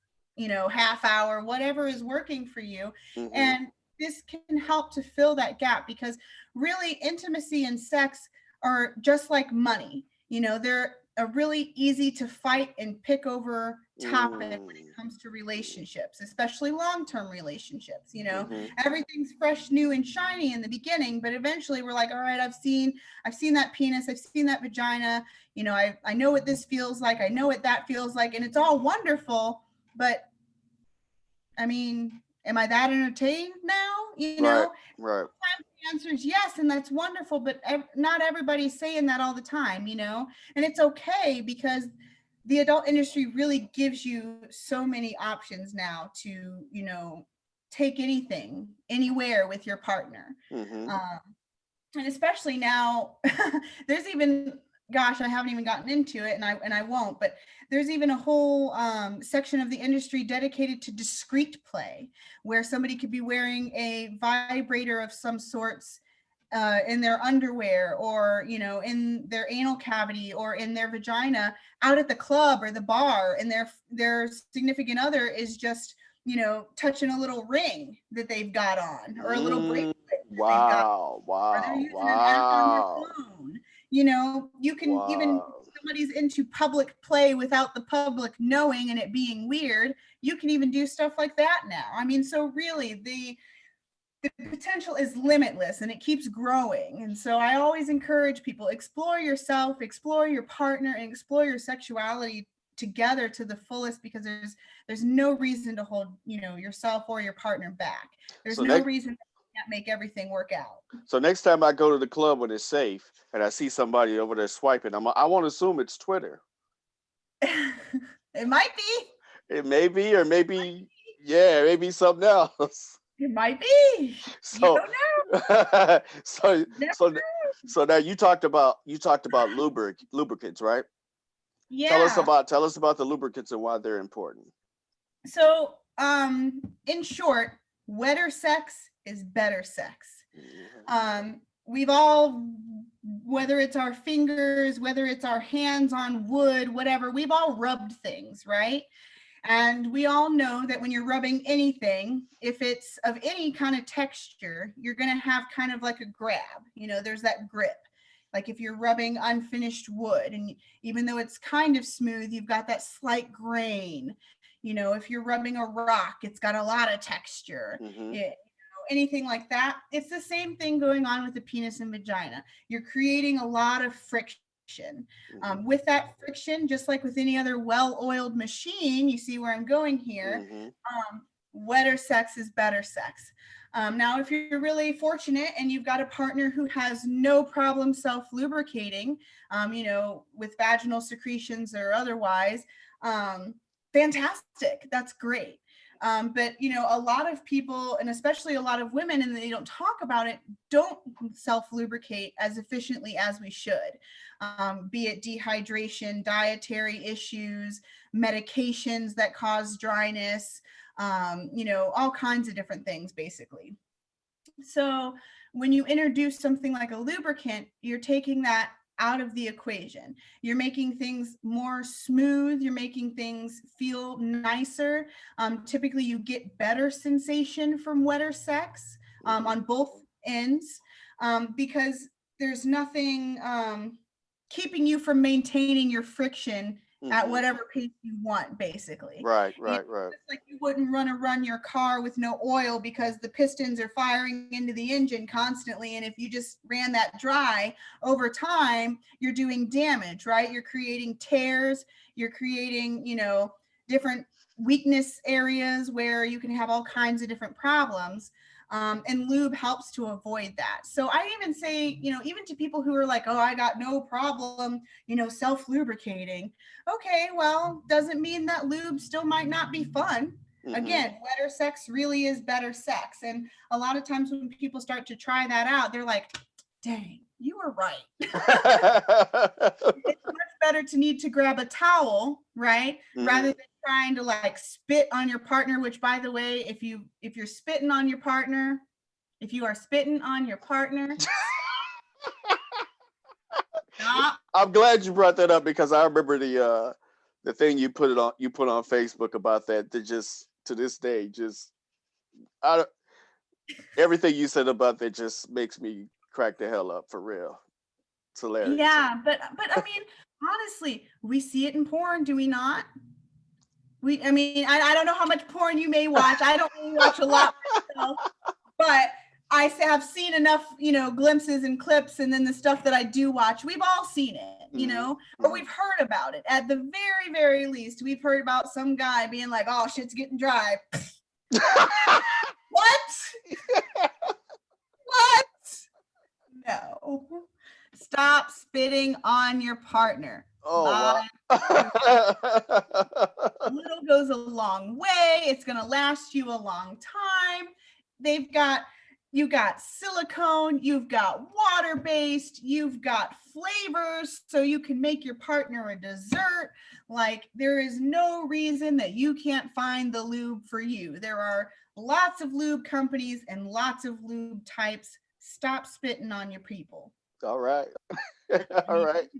half hour, whatever is working for you. Mm-hmm. And this can help to fill that gap because really intimacy and sex are just like money. They're a really easy to fight and pick over topic when it comes to relationships, especially long-term relationships. Mm-hmm. Everything's fresh, new, and shiny in the beginning, but eventually we're like, all right, I've seen that penis, I've seen that vagina, I know what this feels like, I know what that feels like, and it's all wonderful, but am I that entertained now? Right. Right. Sometimes the answer is yes, and that's wonderful, but not everybody's saying that all the time, and it's okay because the adult industry really gives you so many options now to, take anything, anywhere with your partner. Mm-hmm. Um, and especially now, there's even, gosh, I haven't even gotten into it, and I won't, but there's even a whole section of the industry dedicated to discreet play, where somebody could be wearing a vibrator of some sorts in their underwear, or in their anal cavity, or in their vagina, out at the club or the bar, and their significant other is just touching a little ring that they've got on, or a little bracelet that they've got, Wow. or they're Wow. using an app on their Wow. phone. You can even, Wow. somebody's into public play without the public knowing and it being weird. You can even do stuff like that now. So really, the potential is limitless and it keeps growing. And so I always encourage people, explore yourself, explore your partner, and explore your sexuality together to the fullest, because there's no reason to hold yourself or your partner back. There's So no next reason that can't make everything work out. so next time I go to the club when it's safe and I see somebody over there swiping, I want to assume it's Twitter. It might be. It may be, or maybe, yeah, maybe something else. It might be. You So, don't know. so, Never so, know. so now you talked about lubricants, right? Yeah. Tell us about the lubricants and why they're important. So, in short, wetter sex is better sex. Mhm. We've all, whether it's our fingers, whether it's our hands on wood, whatever, we've all rubbed things, right? And we all know that when you're rubbing anything, if it's of any kind of texture, you're going to have kind of like a grab. There's that grip. Like if you're rubbing unfinished wood, and even though it's kind of smooth, you've got that slight grain. If you're rubbing a rock, it's got a lot of texture. Mhm. Anything like that. It's the same thing going on with the penis and vagina. You're creating a lot of friction. Mhm. With that friction, just like with any other well-oiled machine, you see where I'm going here. Mhm. Wetter sex is better sex. Now, if you're really fortunate and you've got a partner who has no problem self-lubricating, with vaginal secretions or otherwise, um, fantastic. That's great. But a lot of people, and especially a lot of women, and they don't talk about it, don't self-lubricate as efficiently as we should. Be it dehydration, dietary issues, medications that cause dryness, all kinds of different things, basically. So when you introduce something like a lubricant, you're taking that out of the equation. You're making things more smooth. You're making things feel nicer. Typically, you get better sensation from wetter sex Mhm. on both ends, because there's nothing keeping you from maintaining your friction at Mhm. whatever pace you want, basically. Right. You know, Right. Right. just like you wouldn't run your car with no oil because the pistons are firing into the engine constantly. And if you just ran that dry over time, you're doing damage, right? You're creating tears, you're creating, different weakness areas where you can have all kinds of different problems. And lube helps to avoid that. So I even say, even to people who are like, oh, I got no problem, self lubricating. Okay, well, doesn't mean that lube still might not be fun. Mhm. Again, wetter sex really is better sex. And a lot of times when people start to try that out, they're like, dang, you were right. It's much better to need to grab a towel, right? Rather Mhm. than trying to like spit on your partner, which by the way, if you're spitting on your partner, if you are spitting on your partner, stop. I'm glad you brought that up because I remember the thing you put on Facebook about that. That just to this day just I don't- everything you said about that just makes me crack the hell up for real. It's hilarious. Yeah, but I mean, honestly, we see it in porn, do we not? I mean, I don't know how much porn you may watch. I don't really watch a lot myself, but have seen enough, glimpses and clips, and then the stuff that I do watch, we've all seen it, Mhm. or Mhm. we've heard about it. At the very, very least, we've heard about some guy being like, "Oh, shit's getting dry." What? What? No. Stop spitting on your partner. Oh Bye. wow. A little goes a long way. It's going to last you a long time. They've got You got silicone, you've got water based, you've got flavors so you can make your partner a dessert. Like there is no reason that you can't find the lube for you. There are lots of lube companies and lots of lube types. Stop spitting on your people. All right. I All mean, right.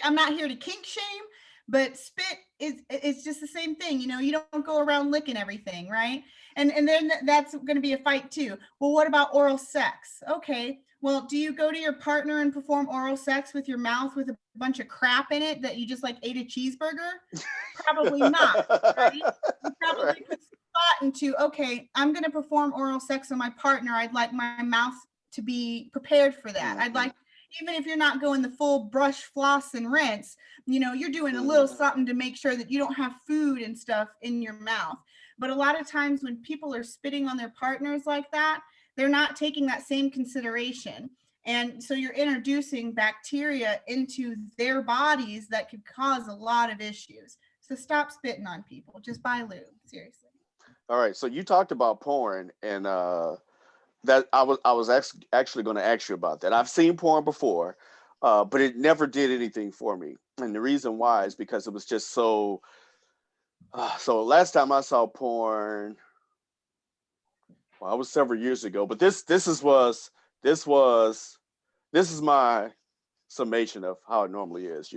I'm not here to kink shame, but spit is it's just the same thing. You don't go around licking everything, right? And then that's going to be a fight too. Well, what about oral sex? Okay. Well, do you go to your partner and perform oral sex with your mouth with a bunch of crap in it that you just like ate a cheeseburger? Probably not, right? You All right. probably put some thought into, okay, I'm going to perform oral sex on my partner. I'd like my mouth to be prepared for that. I'd Mhm. like, even if you're not going the full brush, floss, and rinse, you're doing a little Mhm. something to make sure that you don't have food and stuff in your mouth. But a lot of times when people are spitting on their partners like that, they're not taking that same consideration. And so you're introducing bacteria into their bodies that could cause a lot of issues. So stop spitting on people. Just buy lube. Seriously. All right. So you talked about porn, and that I was actually going to ask you about that. I've seen porn before, but it never did anything for me. And the reason why is because it was just so. So last time I saw porn, well, it was several years ago. But this was this was this is my summation of how it normally is.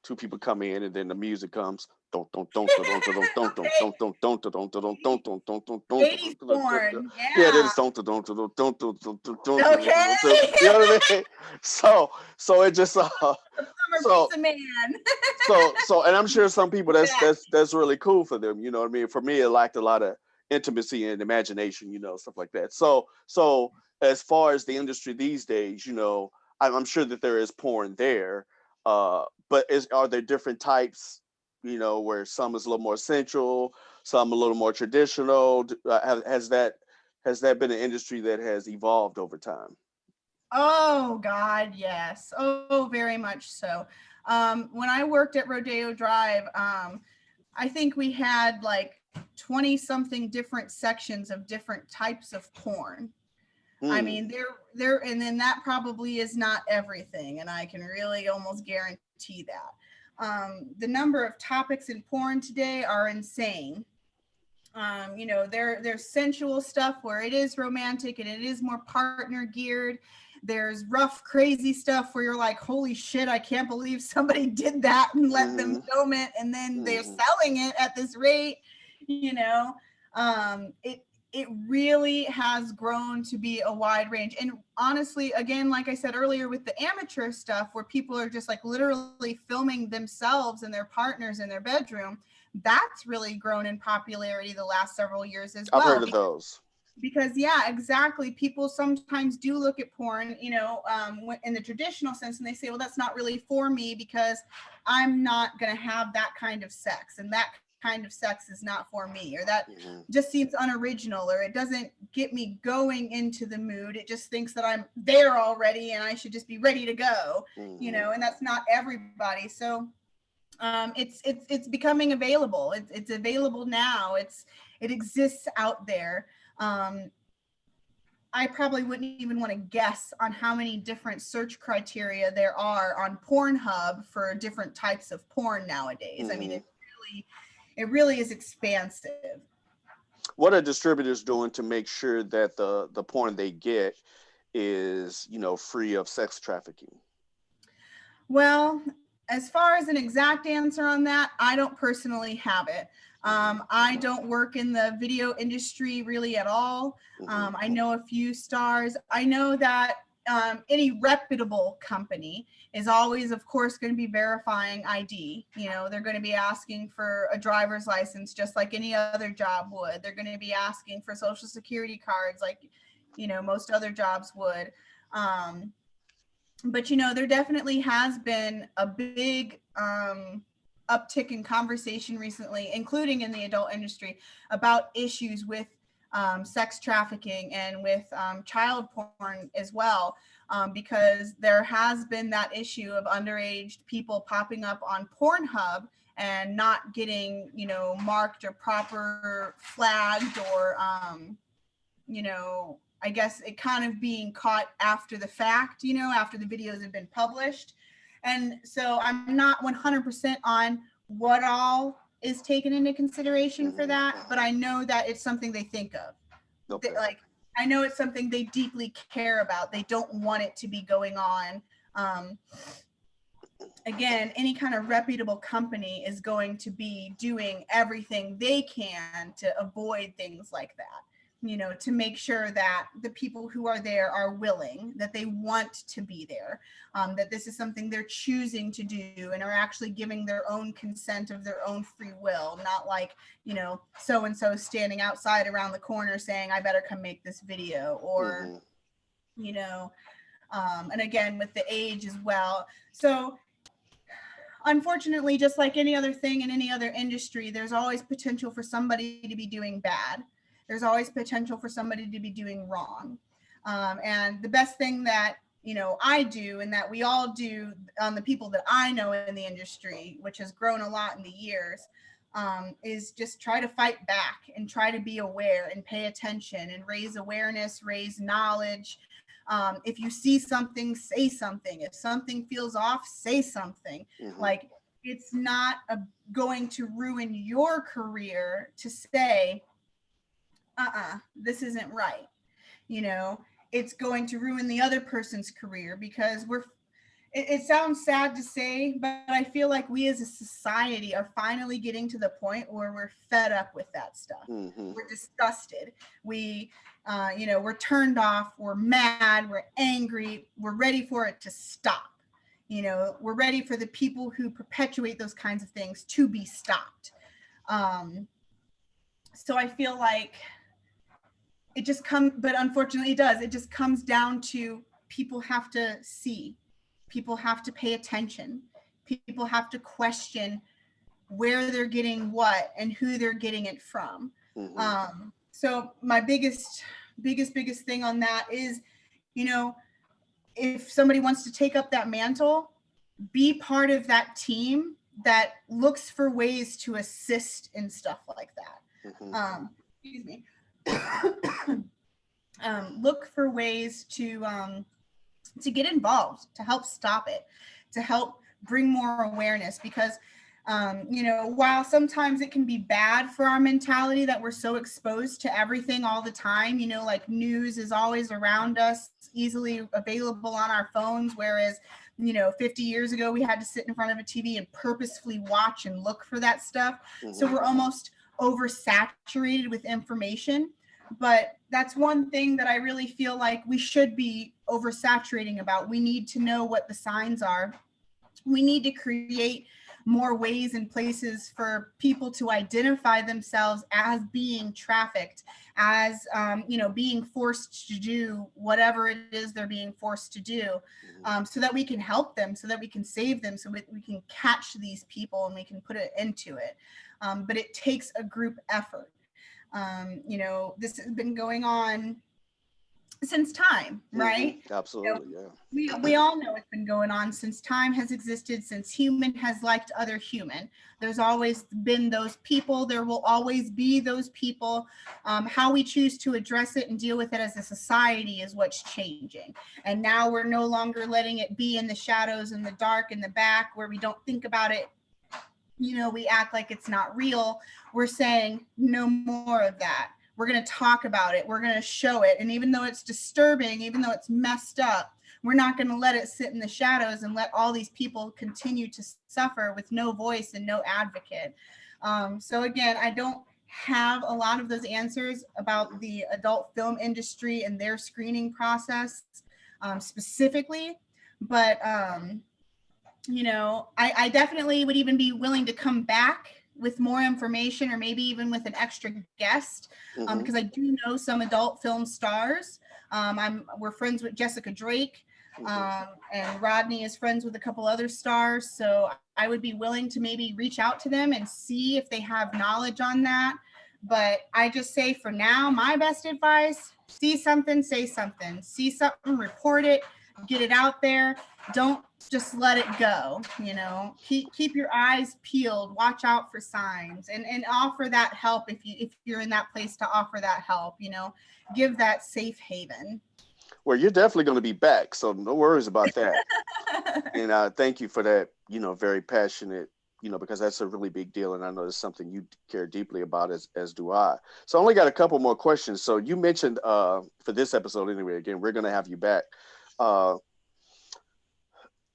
Two people come in and then the music comes. Don't don't don't don't don't don't don't Okay. don't don't don't don't don't don't Ladies don't don't. porn. Yeah, Yeah. this don't don't don't don't don't don't don't. Okay. You know what I mean? So it just The plumber so pizza man. and I'm sure some people Yeah. that's really cool for them. You know what I mean? For me, it lacked a lot of intimacy and imagination. Stuff like that. So as far as the industry these days, I'm sure that there is porn there. But are there different types? Where some is a little more sensual, some a little more traditional. Has that been an industry that has evolved over time? Oh God, yes. Oh, very much so. When I worked at Rodeo Drive, I think we had like 20 something different sections of different types of porn. I Hmm. mean, and then that probably is not everything, and I can really almost guarantee that. The number of topics in porn today are insane. There's sensual stuff where it is romantic and it is more partner geared. There's rough, crazy stuff where you're like, holy shit, I can't believe somebody did that and let them Hmm. film it, and then they're Hmm. selling it at this rate. You know, it really has grown to be a wide range. And honestly, again, like I said earlier, with the amateur stuff where people are just like literally filming themselves and their partners in their bedroom, that's really grown in popularity the last several years as I've well. heard of those. Because yeah, exactly, people sometimes do look at porn, in the traditional sense, and they say, well, that's not really for me because I'm not going to have that kind of sex, and that kind of sex is not for me, or that Hmm. just seems unoriginal, or it doesn't get me going into the mood. It just thinks that I'm there already and I should just be ready to go, Hmm. and that's not everybody. So it's becoming available. It's available now. It exists out there. Um, I probably wouldn't even want to guess on how many different search criteria there are on Pornhub for different types of porn nowadays. I mean, Hmm. it really is expansive. What are distributors doing to make sure that the porn they get is free of sex trafficking? Well, as far as an exact answer on that, I don't personally have it. Hmm. I don't work in the video industry really at all. Hmm. I know a few stars. I know that any reputable company is always, of course, going to be verifying ID. They're going to be asking for a driver's license just like any other job would. They're going to be asking for social security cards like, most other jobs would. But there definitely has been a big uptick in conversation recently, including in the adult industry, about issues with sex trafficking and with child porn as well, because there has been that issue of underage people popping up on Pornhub and not getting marked or proper flagged, or I guess it kind of being caught after the fact, after the videos have been published. And so I'm not 100% on what all is taken into consideration for Hmm. that, but I know that it's something they think of. Okay. Like, I know it's something they deeply care about. They don't want it to be going on. Um, Again, any kind of reputable company is going to be doing everything they can to avoid things like that, to make sure that the people who are there are willing, that they want to be there, that this is something they're choosing to do and are actually giving their own consent of their own free will, not like, so and so standing outside around the corner saying, I better come make this video, or, Hmm. you know, and again, with the age as well. So unfortunately, just like any other thing in any other industry, there's always potential for somebody to be doing bad. There's always potential for somebody to be doing wrong. And the best thing that I do, and that we all do, on the people that I know in the industry, which has grown a lot in the years, is just try to fight back and try to be aware and pay attention and raise awareness, raise knowledge. If you see something, say something. If something feels off, say something. Hmm. Like, it's not going to ruin your career to say, this isn't right. You know, it's going to ruin the other person's career, because it sounds sad to say, but I feel like we as a society are finally getting to the point where we're fed up with that stuff. Mm-hmm. We're disgusted. We're turned off. We're mad. We're angry. We're ready for it to stop. We're ready for the people who perpetuate those kinds of things to be stopped. Um, so I feel like it just comes, but unfortunately it does. It just comes down to people have to see, people have to pay attention, people have to question where they're getting what and who they're getting it from. Mm-hmm. So my biggest thing on that is, you know, if somebody wants to take up that mantle, be part of that team that looks for ways to assist in stuff like Mm-hmm. that. Excuse me. Look for ways to get involved, to help stop it, to help bring more awareness, because while sometimes it can be bad for our mentality that we're so exposed to everything all the time, like news is always around us, easily available on our phones, whereas 50 years ago we had to sit in front of a TV and purposefully watch and look for that stuff. Mm-hmm. So we're almost oversaturated with information. But that's one thing that I really feel like we should be oversaturating about. We need to know what the signs are. We need to create more ways and places for people to identify themselves as being trafficked, as being forced to do whatever it is they're being forced to do, so that we can help them, so that we can save them, so we can catch these people and we can put it into it. But it takes a group effort. This has been going on since time, right? Mm-hmm. Absolutely, yeah. We all know it's been going on since time has existed, since human has liked other human. There's always been those people. There will always be those people. How we choose to address it and deal with it as a society is what's changing. And now we're no longer letting it be in the shadows, in the dark, in the back, where we don't think about it. We act like it's not real. We're saying no more of that. We're going to talk about it. We're going to show it. And even though it's disturbing, even though it's messed up, we're not going to let it sit in the shadows and let all these people continue to suffer with no voice and no advocate. So again, I don't have a lot of those answers about the adult film industry and their screening process specifically, but I definitely would even be willing to come back with more information, or maybe even with an extra guest, because I do know some adult film stars. We're friends with Jessica Drake, and Rodney is friends with a couple other stars. So I would be willing to maybe reach out to them and see if they have knowledge on that. But I just say for now, my best advice: see something, say something. See something, report it, get it out there. Don't just let it go. Keep your eyes peeled, watch out for signs, and offer that help if you're in that place to offer that help. Give that safe haven. Well, you're definitely going to be back, so no worries about that. And thank you for that, very passionate, because that's a really big deal. And I know it's something you care deeply about, as do I. So I only got a couple more questions. So you mentioned for this episode anyway, again, we're going to have you back.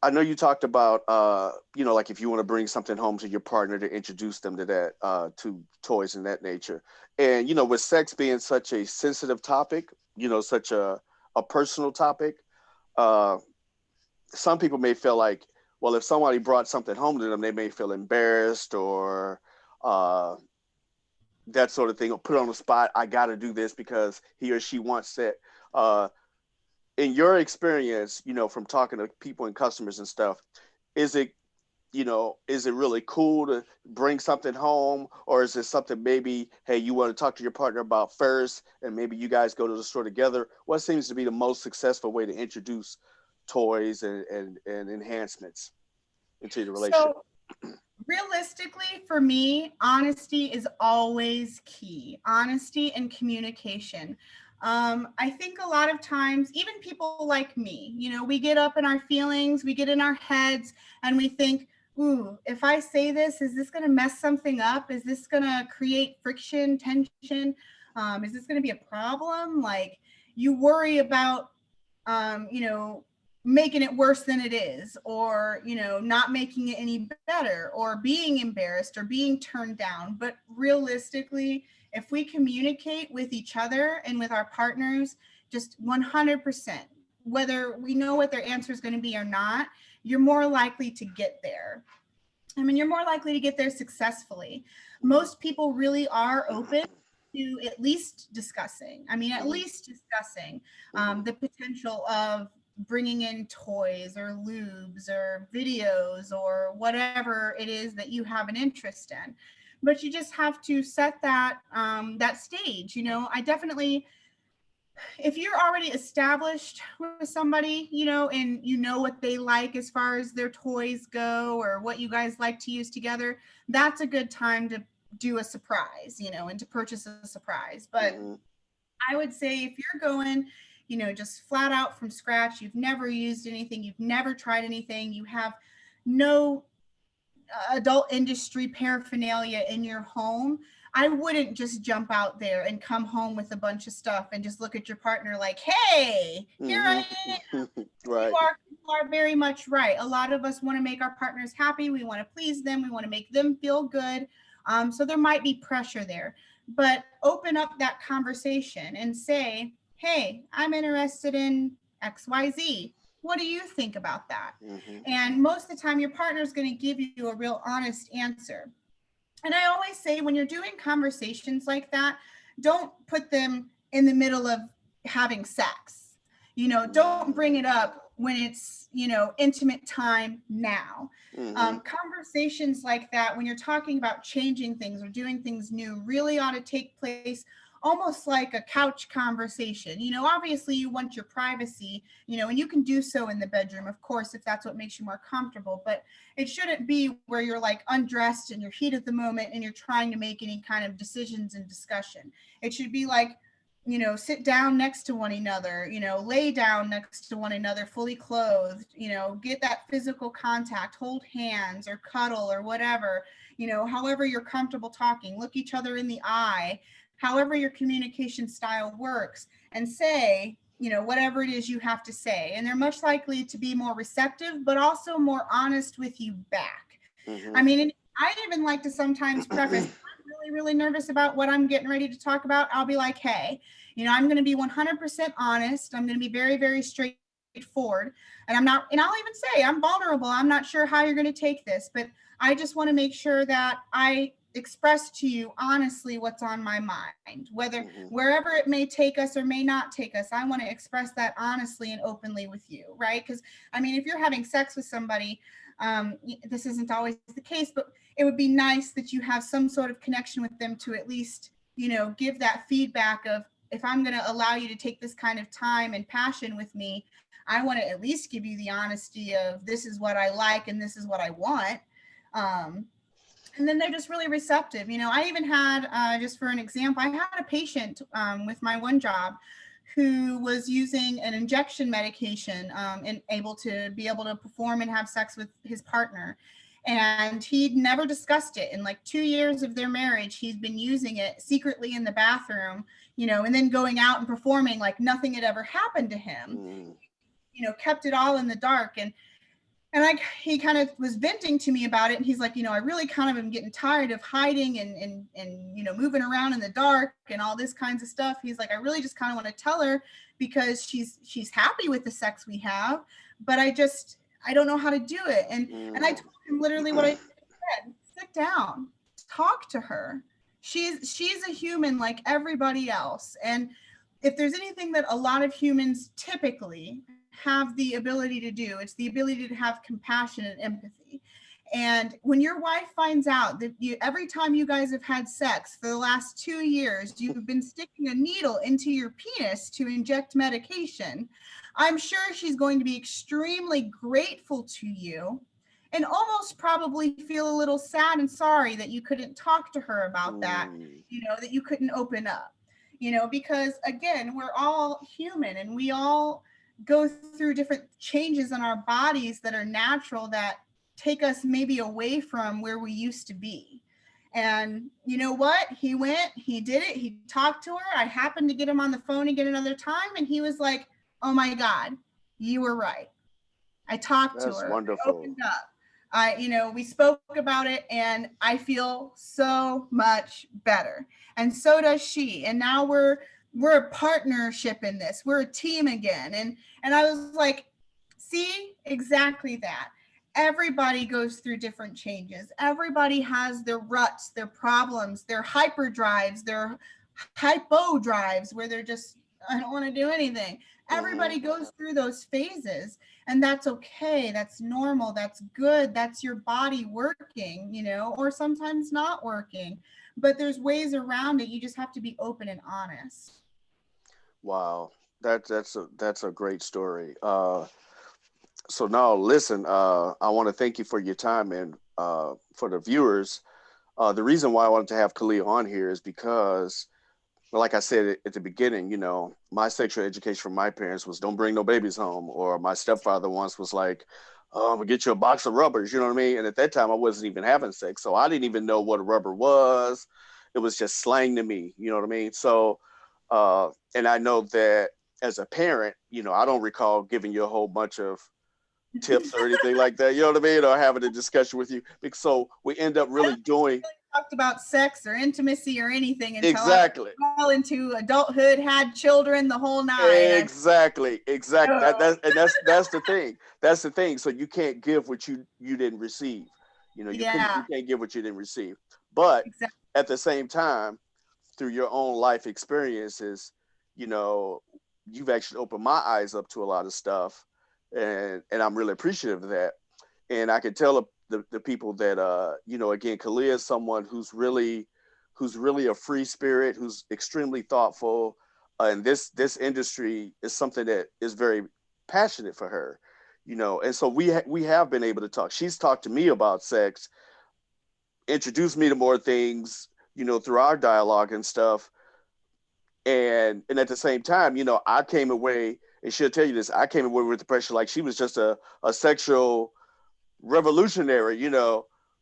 I know you talked about, like if you want to bring something home to your partner, to introduce them to that, to toys and that nature. And, with sex being such a sensitive topic, such a personal topic, some people may feel like, well, if somebody brought something home to them, they may feel embarrassed or that sort of thing, or put on the spot. I got to do this because he or she wants it. In your experience, from talking to people and customers and stuff, is it really cool to bring something home, or is it something maybe, hey, you want to talk to your partner about first, and maybe you guys go to the store together? What seems to be the most successful way to introduce toys and enhancements into the relationship? So realistically, for me, honesty is always key. Honesty and communication. I think a lot of times, even people like me, we get up in our feelings, we get in our heads, and we think, ooh, if I say this, is this going to mess something up? Is this going to create friction, tension? Is this going to be a problem? Like, you worry about, you know, making it worse than it is, or, you know, not making it any better, or being embarrassed or being turned down. But realistically, if we communicate with each other and with our partners, just 100%, whether we know what their answer is going to be or not, you're more likely to get there. I mean, you're more likely to get there successfully. Most people really are open to at least discussing. I mean, at Mhm. least discussing Mhm. the potential of bringing in toys or lubes or videos or whatever it is that you have an interest in. But you just have to set that that stage. You know, I definitely, if you're already established with somebody, you know, and you know what they like as far as their toys go or what you guys like to use together, that's a good time to do a surprise, you know, and to purchase a surprise. But Mhm. I would say if you're going, you know, just flat out from scratch, you've never used anything, you've never tried anything, you have no adult industry paraphernalia in your home, I wouldn't just jump out there and come home with a bunch of stuff and just look at your partner like, hey, here I Mhm. am. Right. You are very much right. A lot of us want to make our partners happy. We want to please them. We want to make them feel good. So there might be pressure there, but open up that conversation and say, hey, I'm interested in XYZ. What do you think about that? Mhm. And most of the time, your partner is going to give you a real honest answer. And I always say, when you're doing conversations like that, don't put them in the middle of having sex. You know, don't bring it up when it's, you know, intimate time now. Mhm. Conversations like that, when you're talking about changing things or doing things new, really ought to take place almost like a couch conversation. You know, obviously you want your privacy, you know, and you can do so in the bedroom, of course, if that's what makes you more comfortable. But it shouldn't be where you're like undressed in your heat of the moment and you're trying to make any kind of decisions and discussion. It should be like, you know, sit down next to one another, you know, lay down next to one another fully clothed, you know, get that physical contact, hold hands or cuddle or whatever, you know, however you're comfortable talking, look each other in the eye, however your communication style works, and say, you know, whatever it is you have to say. And they're much likely to be more receptive, but also more honest with you back. I Mhm. mean, I even like to sometimes preface, I'm really, really nervous about what I'm getting ready to talk about. I'll be like, hey, you know, I'm going to be 100% honest. I'm going to be very, very straightforward. And and I'll even say, I'm vulnerable. I'm not sure how you're going to take this, but I just want to make sure that I express to you honestly what's on my mind, whether Mhm. wherever it may take us or may not take us. I want to express that honestly and openly with you, right? Because I mean, if you're having sex with somebody, this isn't always the case, but it would be nice that you have some sort of connection with them to at least, you know, give that feedback of, if I'm going to allow you to take this kind of time and passion with me, I want to at least give you the honesty of, this is what I like and this is what I want. Um, and then they're just really receptive. You know, I even had, just for an example, I had a patient with my one job who was using an injection medication, and able to perform and have sex with his partner. And he'd never discussed it. In like 2 years of their marriage, he's been using it secretly in the bathroom, you know, and then going out and performing like nothing had ever happened to him. Mhm. You know, kept it all in the dark. And I, he kind of was venting to me about it, and he's like, you know, I really kind of am getting tired of hiding and you know, moving around in the dark and all this kinds of stuff. He's like, I really just kind of want to tell her, because she's happy with the sex we have, but I don't know how to do it. And I Mhm. told him literally what I said: sit down, talk to her. She's a human like everybody else. And if there's anything that a lot of humans typically have the ability to do, it's the ability to have compassion and empathy. And when your wife finds out that you, every time you guys have had sex for the last 2 years, you've been sticking a needle into your penis to inject medication, I'm sure she's going to be extremely grateful to you, and almost probably feel a little sad and sorry that you couldn't talk to her about that, Mhm. you know, that you couldn't open up, you know, because again, we're all human and we all go through different changes in our bodies that are natural, that take us maybe away from where we used to be. And you know what? He went, he did it, he talked to her. I happened to get him on the phone again another time, and he was like, oh my God, you were right. I talked to That's her. I wonderful. opened up. We spoke about it, and I feel so much better. And so does she. And now we're a partnership in this. We're a team again. And I was like, see, exactly that. Everybody goes through different changes. Everybody has their ruts, their problems, their hyperdrives, their hypo drives where they're just, I don't want to do anything. Hmm. Everybody goes through those phases, and that's okay. That's normal. That's good. That's your body working, or sometimes not working. But there's ways around it. You just have to be open and honest. Wow, that's a great story. So now listen, I want to thank you for your time, and for the viewers. The reason why I wanted to have Caliyah on here is because, like I said at the beginning, my sexual education from my parents was don't bring no babies home, or my stepfather once was like, I'm gonna get you a box of rubbers, you know what I mean? And at that time, I wasn't even having sex, so I didn't even know what a rubber was. It was just slang to me, you know what I mean? So, and I know that as a parent, I don't recall giving you a whole bunch of tips or anything like that, you know what I mean, or having a discussion with you. So we end up I really don't think we doing really talked about sex or intimacy or anything until I was exactly. well into adulthood, had children, the whole nine. Exactly. Oh, That's the thing. That's the thing. So you can't give what you didn't receive. You yeah, can't give what you didn't receive. But exactly. at the same time, through your own life experiences, you know, you've actually opened my eyes up to a lot of stuff, and I'm really appreciative of that. And I can tell the people that again, Kalia is someone who's really a free spirit, who's extremely thoughtful, and this industry is something that is very passionate for her, and so we have been able to talk. She's talked to me about sex, introduced me to more things, through our dialogue and stuff, and at the same time, I came away, and she'll tell you this, I came away with the pressure like she was just a sexual revolutionary,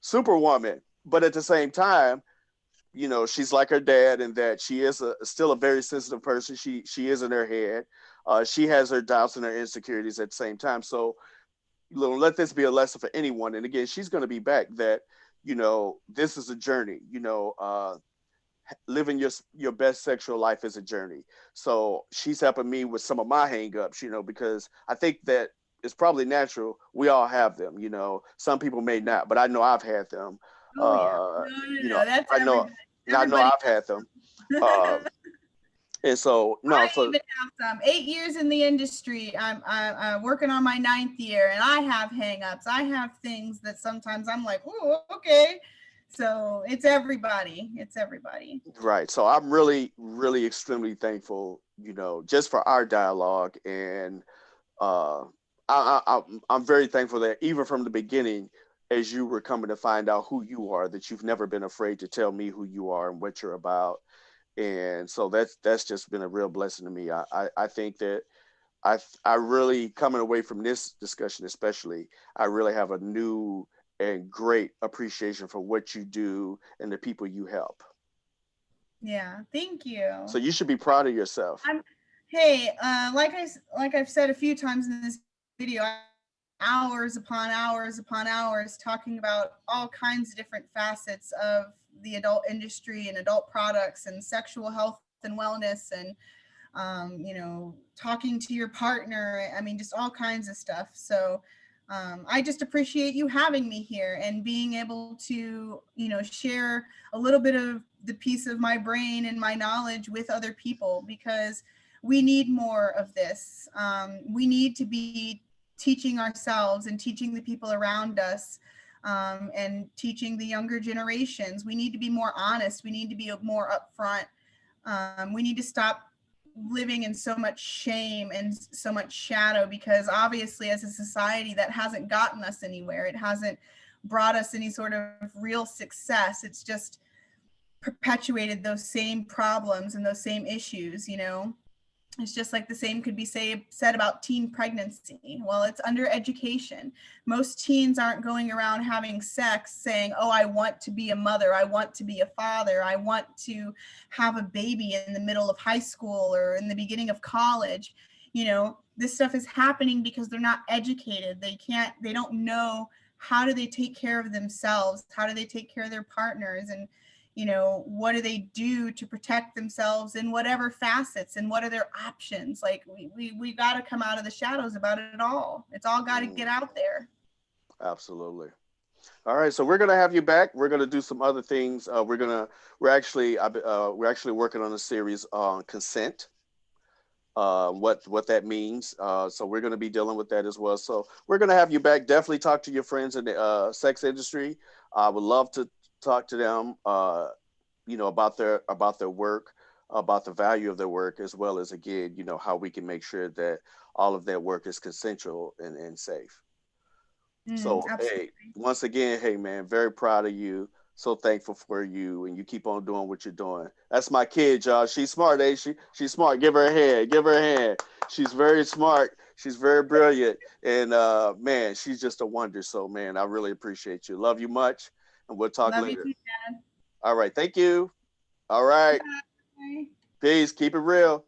superwoman. But at the same time, she's like her dad in that she is still a very sensitive person. She is in her head. She has her doubts and her insecurities at the same time. So, let this be a lesson for anyone. And again, she's going to be back that, this is a journey. Living your best sexual life is a journey. So she's helping me with some of my hangups, because I think that it's probably natural. We all have them, Some people may not, but I know I've had them. Oh yeah. Uh, No, no, you know, no. That's I know, everybody. and I know Everybody. I've had them. Uh, and so no, I so even have some 8 years in the industry. I'm working on my ninth year, and I have hangups. I have things that sometimes I'm like, oh, okay. So it's everybody. It's everybody. right. So I'm really, really extremely thankful, just for our dialogue, and uh, I'm very thankful that even from the beginning, as you were coming to find out who you are, that you've never been afraid to tell me who you are and what you're about. And so that's just been a real blessing to me. I think that I really, coming away from this discussion, especially, I really have a new and great appreciation for what you do and the people you help. Yeah. Thank So you. you should be proud of yourself. I'm. Hey, like I've said a few times in this video, hours upon hours upon hours talking about all kinds of different facets of the adult industry and adult products and sexual health and wellness and talking to your partner. I mean, just all kinds of stuff. So I just appreciate you having me here and being able to, share a little bit of the piece of my brain and my knowledge with other people because we need more of this. We need to be teaching ourselves and teaching the people around us and teaching the younger generations. We need to be more honest. We need to be more upfront. We need to stop living in so much shame and so much shadow because obviously as a society that hasn't gotten us anywhere. It hasn't brought us any sort of real success. It's just perpetuated those same problems and those same issues. It's just like the same could be said about teen pregnancy. Well, it's under education. Most teens aren't going around having sex saying, oh, I want to be a mother. I want to be a father. I want to have a baby in the middle of high school or in the beginning of college. This stuff is happening because they're not educated. They don't know how do they take care of themselves? How do they take care of their partners? And what do they do to protect themselves in whatever facets, and what are their options? Like we got to come out of the shadows about it all. It's all got to Mm, get out there. absolutely. All right, so we're gonna have you back. We're gonna do some other things. We're actually working on a series on consent, what that means. So we're going to be dealing with that as well. So we're going to have you back. Definitely talk to your friends in the sex industry. I would love to talk to them, about their work, about the value of their work, as well as again, how we can make sure that all of their work is consensual and safe. So, hey, Absolutely. once again, hey man, very proud of you. So thankful for you, and you keep on doing what you're doing. That's my kid, y'all. She's smart, ain't she? She's smart. Give her a hand. Give her a hand. She's very smart. She's very brilliant, and man, she's just a wonder. So, man, I really appreciate you. Love you much, and we'll talk Love you later. too, Dad. All right, thank you. All right, Bye. peace. Keep it real.